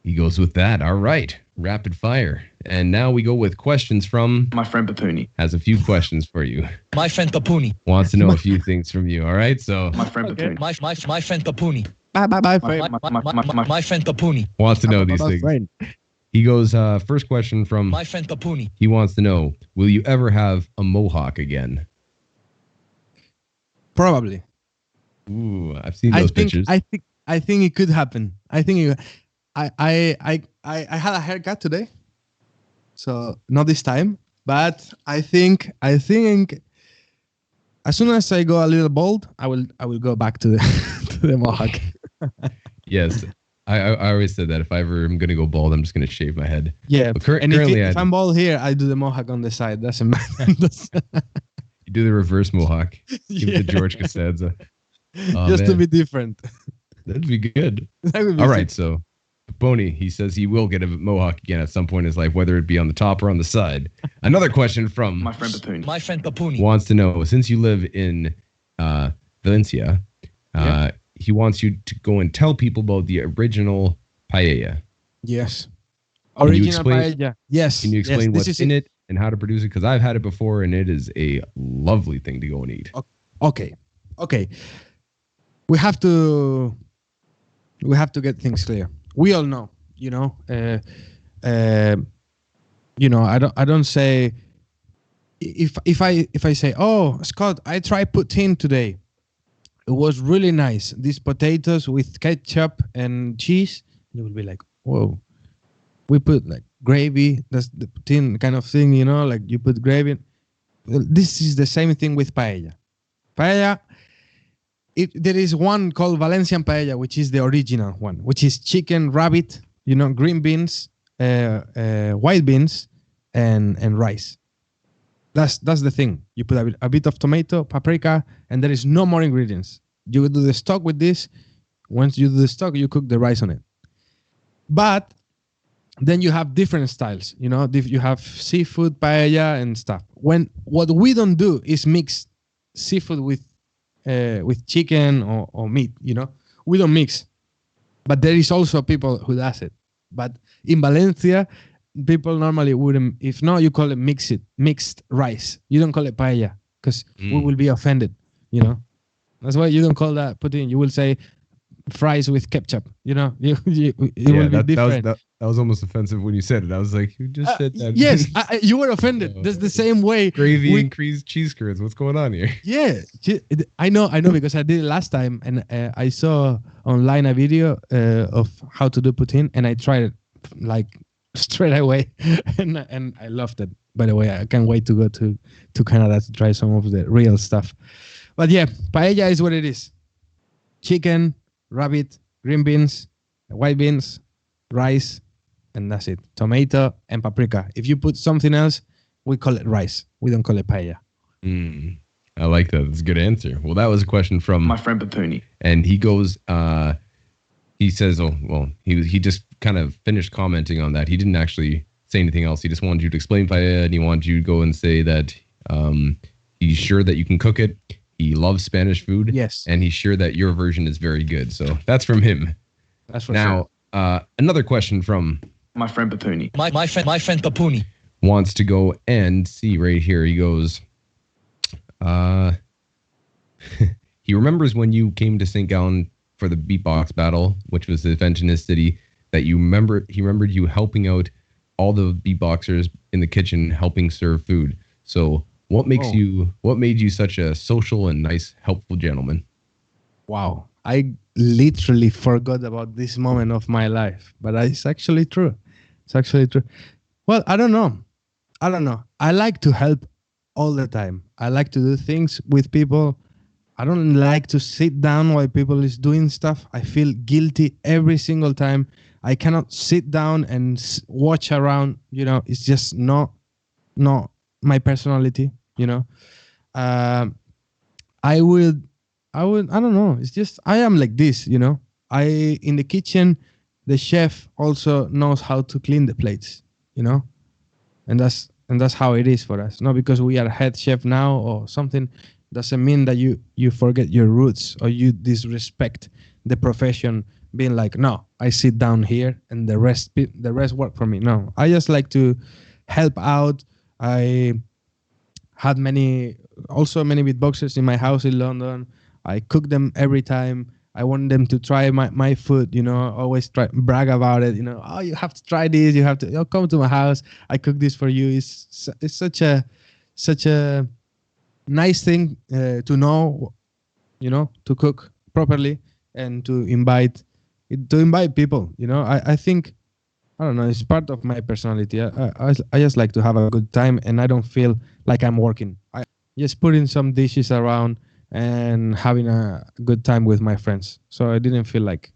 He goes with that. All right. Rapid fire. And now we go with questions from my friend Papuni. Has a few questions for you. My friend Papuni. Wants to know a few things from you. All right. So My friend Papuni. My friend Papuni. Bye, friend. My friend Papuni. Wants to know these things. Friend. He goes, first question from my friend Papuni. He wants to know, will you ever have a mohawk again? Probably. Ooh, I've seen those pictures. I think it could happen. I think I had a haircut today, so not this time. But I think as soon as I go a little bald, I will go back to the mohawk. Yes, I always said that if I ever am gonna go bald, I'm just gonna shave my head. Yeah, but and if I'm bald here, I do the mohawk on the side. Doesn't matter. You do the reverse mohawk. Give it to George Costanza. Oh, just to be different. That'd be good. All right, so Pony, he says he will get a mohawk again at some point in his life, whether it be on the top or on the side. Another question from my friend Papuni. My friend Papuni wants to know, since you live in Valencia, he wants you to go and tell people about the original paella. Yes. Original paella. Yes. Can you explain what's in it and how to produce it? Because I've had it before, and it is a lovely thing to go and eat. Okay. We have to get things clear. We all know, I don't say if I say, oh, Scott, I tried poutine today. It was really nice. These potatoes with ketchup and cheese. You will be like, whoa. We put like gravy. That's the poutine kind of thing, like you put gravy. Well, this is the same thing with paella. Paella. There is one called Valencian paella, which is the original one, which is chicken, rabbit, green beans, white beans, and rice. That's the thing. You put a bit of tomato, paprika, and there is no more ingredients. You do the stock with this. Once you do the stock, you cook the rice on it. But then you have different styles. You have seafood paella and stuff. What we don't do is mix seafood with chicken or meat, we don't mix, but there is also people who does it. But in Valencia, people normally wouldn't. If not, you call it mixed rice. You don't call it paella because we will be offended. That's why you don't call that poutine. You will say fries with ketchup. It will be different. That was almost offensive when you said it. I was like, you just said that. Yes, you were offended. That's the same way. Gravy and cheese curds. What's going on here? Yeah, I know because I did it last time, and I saw online a video of how to do poutine, and I tried it like straight away, and I loved it. By the way, I can't wait to go to Canada to try some of the real stuff. But yeah, paella is what it is. Chicken, rabbit, green beans, white beans, rice, and that's it. Tomato and paprika. If you put something else, we call it rice. We don't call it paella. I like that. That's a good answer. Well, that was a question from my friend Papuni. And he goes, he says, he just kind of finished commenting on that. He didn't actually say anything else. He just wanted you to explain paella, and he wanted you to go and say that he's sure that you can cook it. He loves Spanish food. Yes. And he's sure that your version is very good. So that's from him. That's for sure. Now, another question from my friend Papuni. My friend Papuni wants to go and see right here. He goes, he remembers when you came to St. Gallen for the beatbox battle, which was the event in his city, that he remembered you helping out all the beatboxers in the kitchen, helping serve food. So what made you such a social and nice, helpful gentleman? Wow. I literally forgot about this moment of my life, but it's actually true. Well, I don't know. I like to help all the time. I like to do things with people. I don't like to sit down while people is doing stuff. I feel guilty every single time. I cannot sit down and watch around. It's just not my personality. I don't know. It's just, I am like this, in the kitchen, the chef also knows how to clean the plates, and that's how it is for us. Not because we are head chef now or something doesn't mean that you forget your roots or you disrespect the profession being like, no, I sit down here and the rest work for me. No, I just like to help out. I had many beatboxers in my house in London. I cook them every time. I want them to try my food, always brag about it, oh, you have to try this, you have to come to my house, I cook this for you. It's such a nice thing to know, to cook properly and to invite people, I think, I don't know, it's part of my personality. I just like to have a good time, and I don't feel like I'm working. I just putting some dishes around and having a good time with my friends. So I didn't feel like,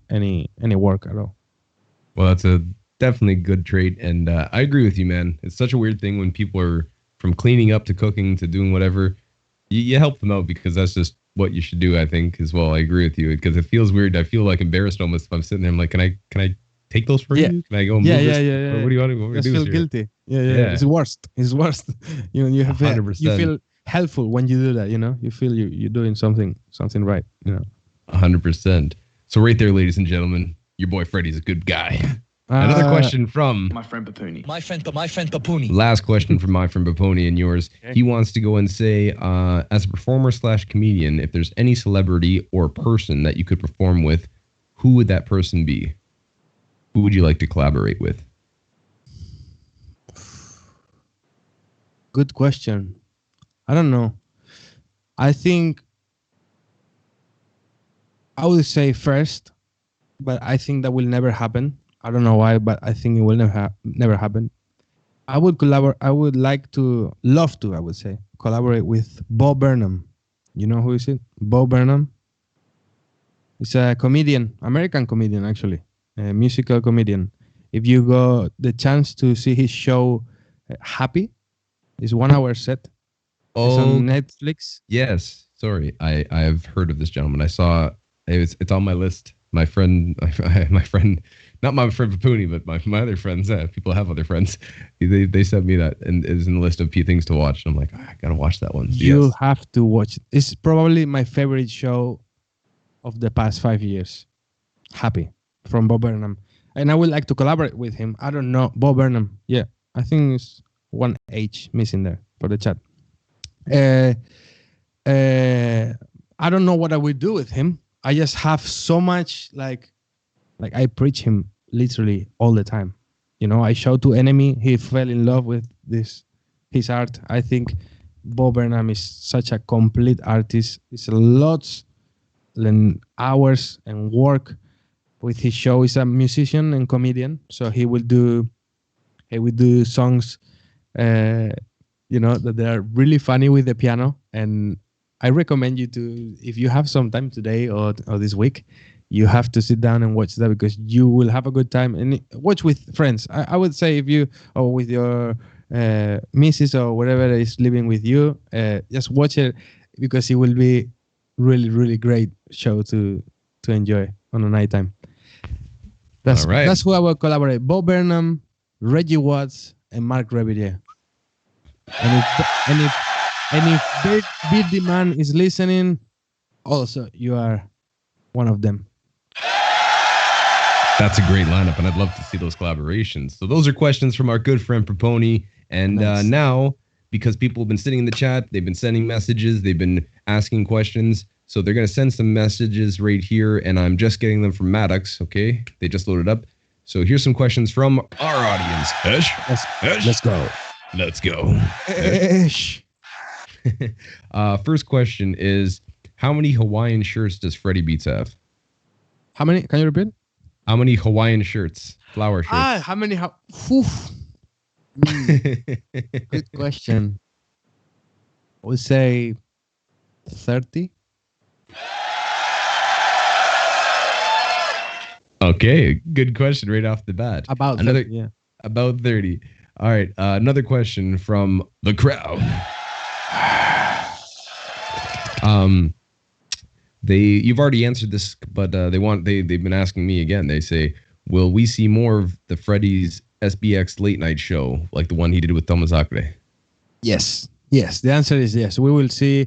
any work at all. Well, that's a definitely good trait, and I agree with you, man. It's such a weird thing when people are from cleaning up to cooking to doing whatever. You help them out because that's just what you should do, I think, as well. I agree with you because it feels weird. I feel like embarrassed almost if I'm sitting there. I'm like, can I take those for you? Can I go move this? Yeah. What do you want to do? Just feel guilty. Yeah. It's worst. You have 100%. You feel helpful when you do that. You feel you're doing something right. 100%. So right there, ladies and gentlemen, your boy Freddy's a good guy. Another question from My friend Papuni. My friend Papuni. last question from my friend Baponi and yours. Okay. He wants to go and say, as a performer / comedian, if there's any celebrity or person that you could perform with, who would that person be? Who would you like to collaborate with? Good question. I don't know. I think I would say first, but I think that will never happen. I don't know why, but I think it will never happen. I would love to, I would say, collaborate with Bo Burnham. You know who is it? Bo Burnham. He's a comedian, American comedian, actually, a musical comedian. If you got the chance to see his show, Happy, it's 1 hour set. It's on Netflix. Yes. Sorry, I have heard of this gentleman. I saw it's on my list. My friend, not my friend Papuni, but my other friends. People have other friends. They sent me that and is in the list of things to watch. And I'm like, I gotta watch that one. You have to watch it. It's probably my favorite show of the past 5 years. Happy from Bob Burnham, and I would like to collaborate with him. I don't know Bob Burnham. Yeah, I think it's one H missing there for the chat. I don't know what I would do with him. I just have so much like I preach him literally all the time. I showed to Enemy. He fell in love with his art. I think Bob Burnham is such a complete artist. It's lots and hours and work with his show. He's a musician and comedian, so he will do songs, that they are really funny with the piano. And I recommend you to, if you have some time today or this week, you have to sit down and watch that because you will have a good time. And watch with friends. I would say if you, or with your missus or whatever is living with you, just watch it because it will be really, really great show to enjoy on a nighttime. That's all right. That's who I will collaborate. Bob Burnham, Reggie Watts, and Mark Rebidier. And if Beat Man is listening, also you are one of them. That's a great lineup, and I'd love to see those collaborations. So those are questions from our good friend Proponi. And Nice. Now, because people have been sitting in the chat, they've been sending messages, they've been asking questions. So they're going to send some messages right here, and I'm just getting them from Maddox, okay? They just loaded up. So here's some questions from our audience. Let's go. Let's go. First question is, how many Hawaiian shirts does Fredy Beats have? How many? Can you repeat? How many Hawaiian shirts? Flower shirts. How many? Good question. I would say 30. Okay, good question right off the bat. About another 30, yeah. About 30. All right, another question from the crowd. You've already answered this, but they've been asking me again. They say, will we see more of the Freddy's SBX Late Night Show, like the one he did with Thomas Acre? Yes. The answer is yes. We will see.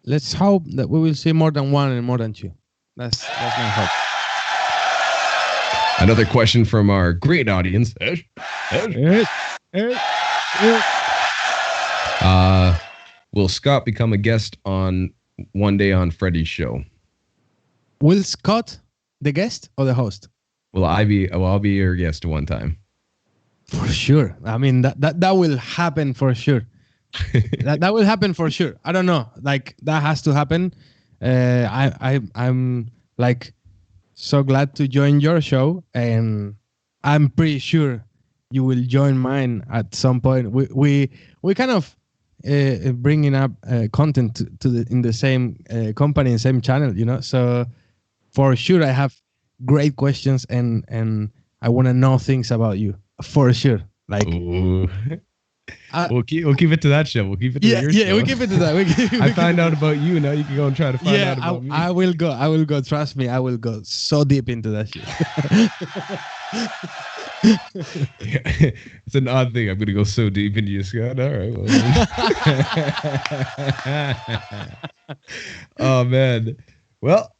Let's hope that we will see more than one and more than two. That's my hope. Another question from our great audience. Will Scott become a guest on one day on Fredy's show? Will Scott the guest or the host? I'll be your guest one time. For sure. I mean that will happen for sure. that will happen for sure. I don't know. Like that has to happen. I'm like so glad to join your show, and I'm pretty sure you will join mine at some point. We kind of bringing up content in the same company and same channel, you know. So for sure, I have great questions, and I want to know things about you for sure. Like. Ooh. We'll keep it to that show. We'll keep it to your show. Yeah, we'll keep it to that. I find out about you. Now you can go and try to find out about me. I will go. Trust me, I will go so deep into that shit. It's an odd thing. I'm going to go so deep into you, Scott. All right. Well, oh, man. Well,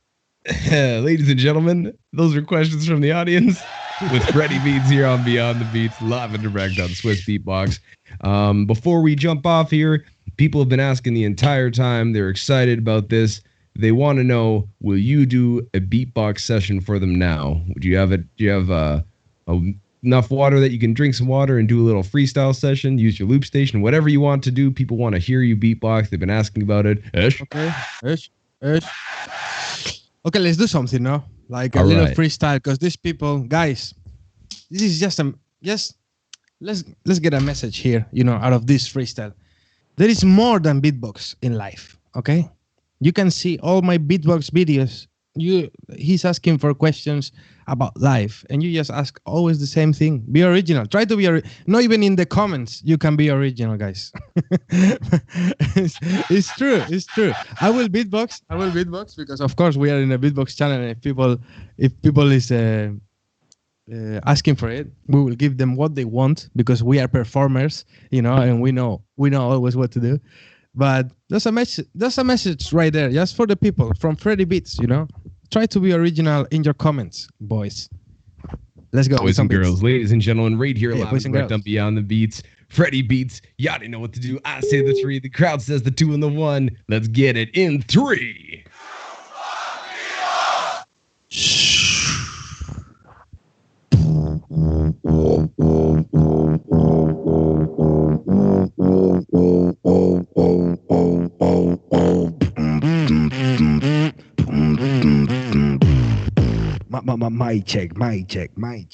ladies and gentlemen, those are questions from the audience with Fredy Beats here on Beyond the Beats, live and direct on Swissbeatbox. Before we jump off here, people have been asking the entire time. They're excited about this. They want to know, will you do a beatbox session for them now? Do you have enough water that you can drink some water and do a little freestyle session? Use your loop station, whatever you want to do. People want to hear you beatbox. They've been asking about it. Okay, let's do something now. Like a little freestyle, because these people, guys, this is just let's get a message here, you know, out of this freestyle. There is more than beatbox in life, okay? You can see all my beatbox videos. He's asking for questions about life, and you just ask always the same thing. Be original. Try to be not even in the comments. You can be original, guys. It's true. I will beatbox because, of course, we are in a beatbox channel. And if people is asking for it, we will give them what they want because we are performers, you know, and we know always what to do. But there's a message right there, just for the people from Fredy Beats, you know. Try to be original in your comments, boys. Let's go. Boys and girls, ladies and gentlemen, right here live and right on Beyond the Beats. Fredy Beats, y'all already know what to do. I say the 3, the crowd says the 2 and the 1. Let's get it in 3. My check.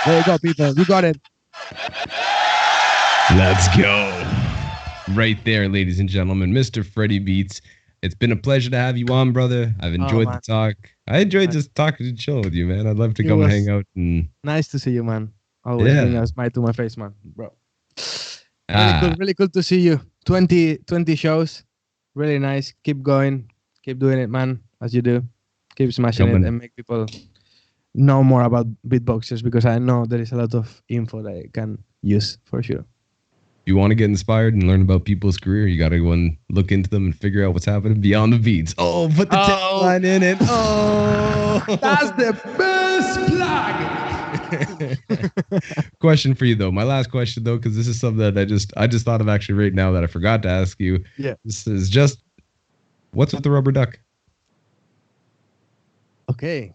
There you go, people. You got it. Let's go. Right there, ladies and gentlemen, Mr. Fredy Beats. It's been a pleasure to have you on, brother. I've enjoyed the talk. I enjoyed just talking and chilling with you, man. I'd love to come and hang out. And nice to see you, man. Always bring a smile to my face, man, bro. Really cool to see you. 20 shows. Really nice. Keep going. Keep doing it, man, as you do. Keep smashing it and make people know more about beatboxers, because I know there is a lot of info that I can use for sure. You want to get inspired and learn about people's career, you got to go and look into them and figure out what's happening beyond the beats. Oh, put the tagline in it. Oh, that's the best plug. Question for you, though. My last question, though, because this is something that I just thought of actually right now that I forgot to ask you. Yeah. This is just, what's with the rubber duck? Okay.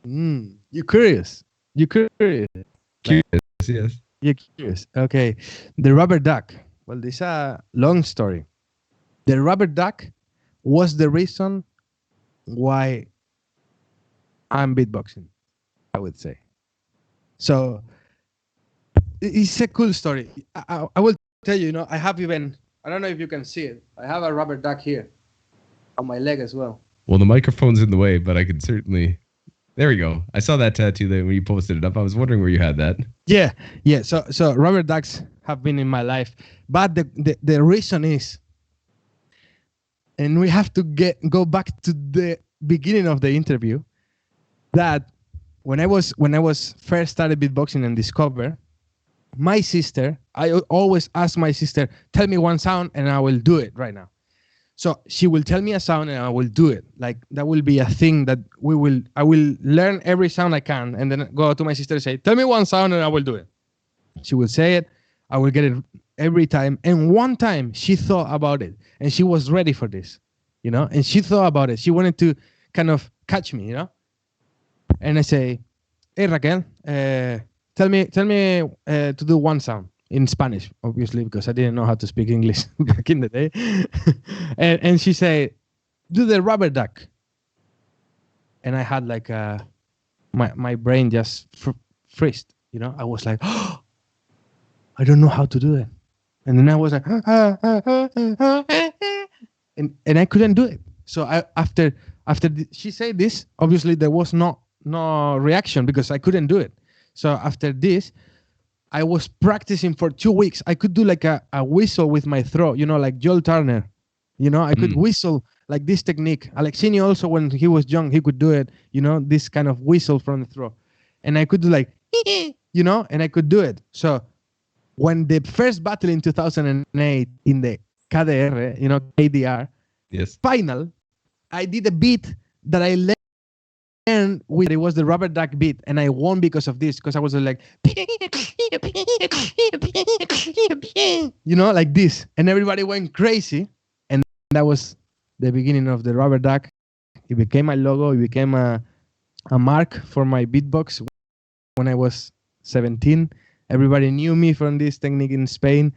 You're curious. Curious, yes. You're curious. Okay. The rubber duck. Well, this is a long story. The rubber duck was the reason why I'm beatboxing, I would say. So it's a cool story. I will tell you, I have even, I don't know if you can see it. I have a rubber duck here on my leg as well. Well, the microphone's in the way, but I could certainly... There we go. I saw that tattoo there when you posted it up. I was wondering where you had that. Yeah. So rubber ducks have been in my life. But the reason is, and we have to go back to the beginning of the interview, that when I was first started beatboxing and discover, my sister, I always ask my sister, tell me one sound and I will do it right now. So she will tell me a sound and I will do it. Like that will be a thing that I will learn every sound I can and then go to my sister and say, tell me one sound and I will do it. She will say it. I will get it every time. And one time she thought about it and she was ready for this, and she thought about it. She wanted to kind of catch me, And I say, hey, Raquel, tell me to do one sound in Spanish, obviously, because I didn't know how to speak English back in the day. and she said, do the rubber duck. And I had like my brain just freezed, I was like, oh, I don't know how to do it. And then I was like, and I couldn't do it. So after she said this, obviously there was no reaction because I couldn't do it. So after this, I was practicing for 2 weeks. I could do like a whistle with my throat, like Joel Turner. I could whistle like this technique. Alexini also, when he was young, he could do it, this kind of whistle from the throat. And I could do like, and I could do it. So when the first battle in 2008 in the KDR, KDR, yes, final, I did a beat that I learned with, it was the rubber duck beat, and I won because of this, because I was like, like this, and everybody went crazy, and that was the beginning of the rubber duck. It became my logo. It became a mark for my beatbox. When I was 17, everybody knew me from this technique in Spain,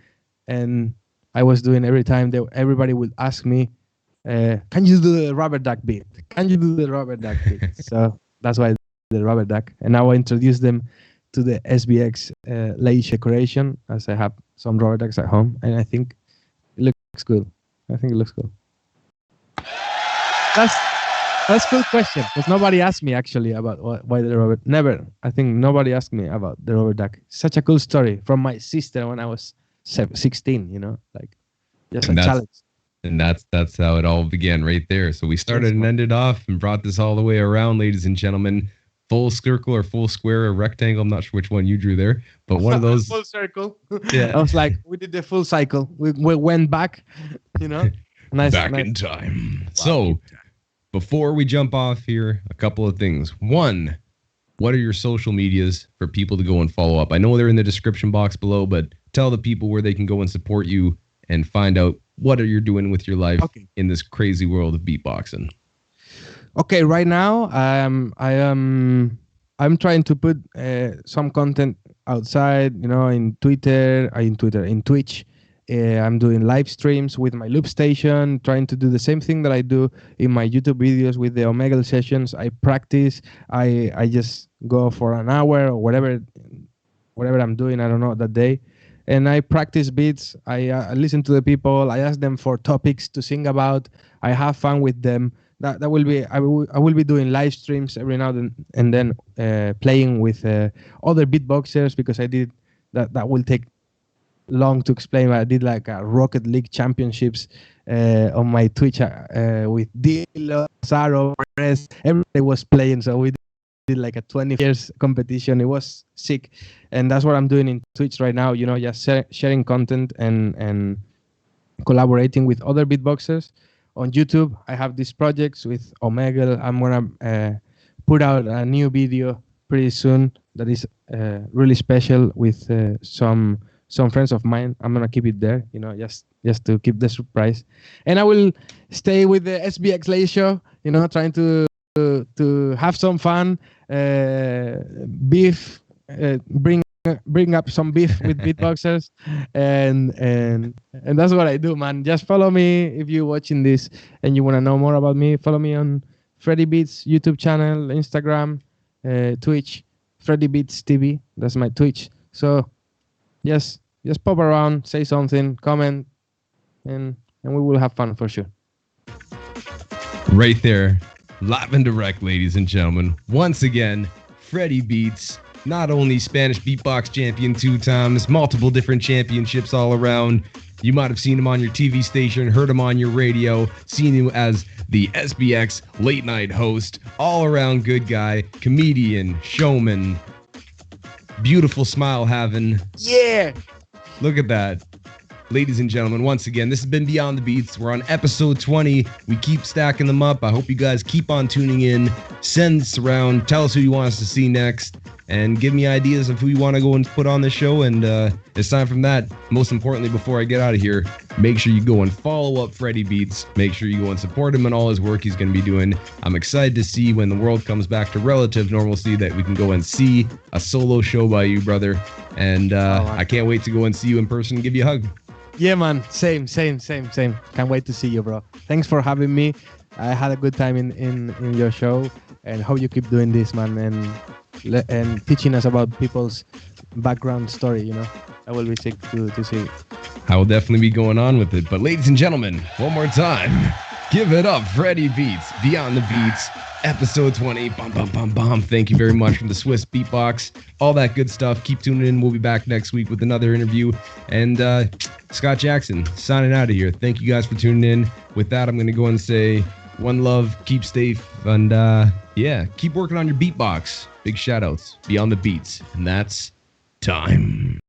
and I was doing every time that everybody would ask me, can you do the rubber duck beat? Can you do the rubber duck beat? So that's why the rubber duck. And now I introduce them to the SBX Late Show decoration, as I have some rubber ducks at home, and I think it looks good. I think it looks good. That's a good question, because nobody asked me actually about why the rubber. Never. I think nobody asked me about the rubber duck. Such a cool story from my sister when I was 16. Like just a challenge. And that's how it all began right there. So we started and ended off and brought this all the way around, ladies and gentlemen. Full circle or full square or rectangle. I'm not sure which one you drew there, but one of those. Full circle. Yeah. I was like, we did the full cycle. We went back, Nice. Back in time. So before we jump off here, a couple of things. One, what are your social medias for people to go and follow up? I know they're in the description box below, but tell the people where they can go and support you and find out what are you doing with your life in this crazy world of beatboxing. Okay, right now I'm trying to put some content outside, in Twitch. I'm doing live streams with my loop station, trying to do the same thing that I do in my YouTube videos with the Omegle sessions. I practice. I just go for an hour or whatever I'm doing. I don't know that day. And I practice beats. I listen to the people. I ask them for topics to sing about. I have fun with them. That will be. I will be doing live streams every now and then, playing with other beatboxers, because I did that. That will take long to explain. I did like a Rocket League championships on my Twitch with Dilo, Saro, Perez. Everybody was playing, so we did like a 20 years competition. It was sick, and that's what I'm doing in Twitch right now. Just sharing content and collaborating with other beatboxers. On YouTube, I have these projects with Omegle. I'm gonna put out a new video pretty soon that is really special with some friends of mine. I'm gonna keep it there, just to keep the surprise. And I will stay with the SBX Late Show, trying to have some fun, bring bring up some beef with beatboxers, and that's what I do, man. Just follow me if you're watching this and you want to know more about me. Follow me on Fredy Beats YouTube channel, Instagram, Twitch, Fredy Beats TV. That's my Twitch. So just pop around, say something, comment, and we will have fun for sure. Right there, live and direct, ladies and gentlemen. Once again, Fredy Beats, not only Spanish beatbox champion 2 times, multiple different championships all around. You might have seen him on your TV station, heard him on your radio, seen him as the SBX late night host, all around good guy, comedian, showman, beautiful smile having. Yeah. Look at that. Ladies and gentlemen, once again, this has been Beyond the Beats. We're on episode 20. We keep stacking them up. I hope you guys keep on tuning in. Send us around. Tell us who you want us to see next. And give me ideas of who you want to go and put on the show. And it's time from that. Most importantly, before I get out of here, make sure you go and follow up Fredy Beats. Make sure you go and support him in all his work he's going to be doing. I'm excited to see when the world comes back to relative normalcy that we can go and see a solo show by you, brother. And I can't wait to go and see you in person and give you a hug. Yeah, man. Same. Can't wait to see you, bro. Thanks for having me. I had a good time in your show, and hope you keep doing this, man, and teaching us about people's background story. You know, I will be sick to see. I will definitely be going on with it. But ladies and gentlemen, one more time, give it up, Fredy Beats, Beyond the Beats, episode 20. Bum, bum, bum, bum. Thank you very much from the Swissbeatbox. All that good stuff. Keep tuning in. We'll be back next week with another interview. And Scott Jackson signing out of here. Thank you guys for tuning in. With that, I'm going to go and say one love, keep safe, and yeah, keep working on your beatbox. Big shout outs, Beyond the Beats. And that's time.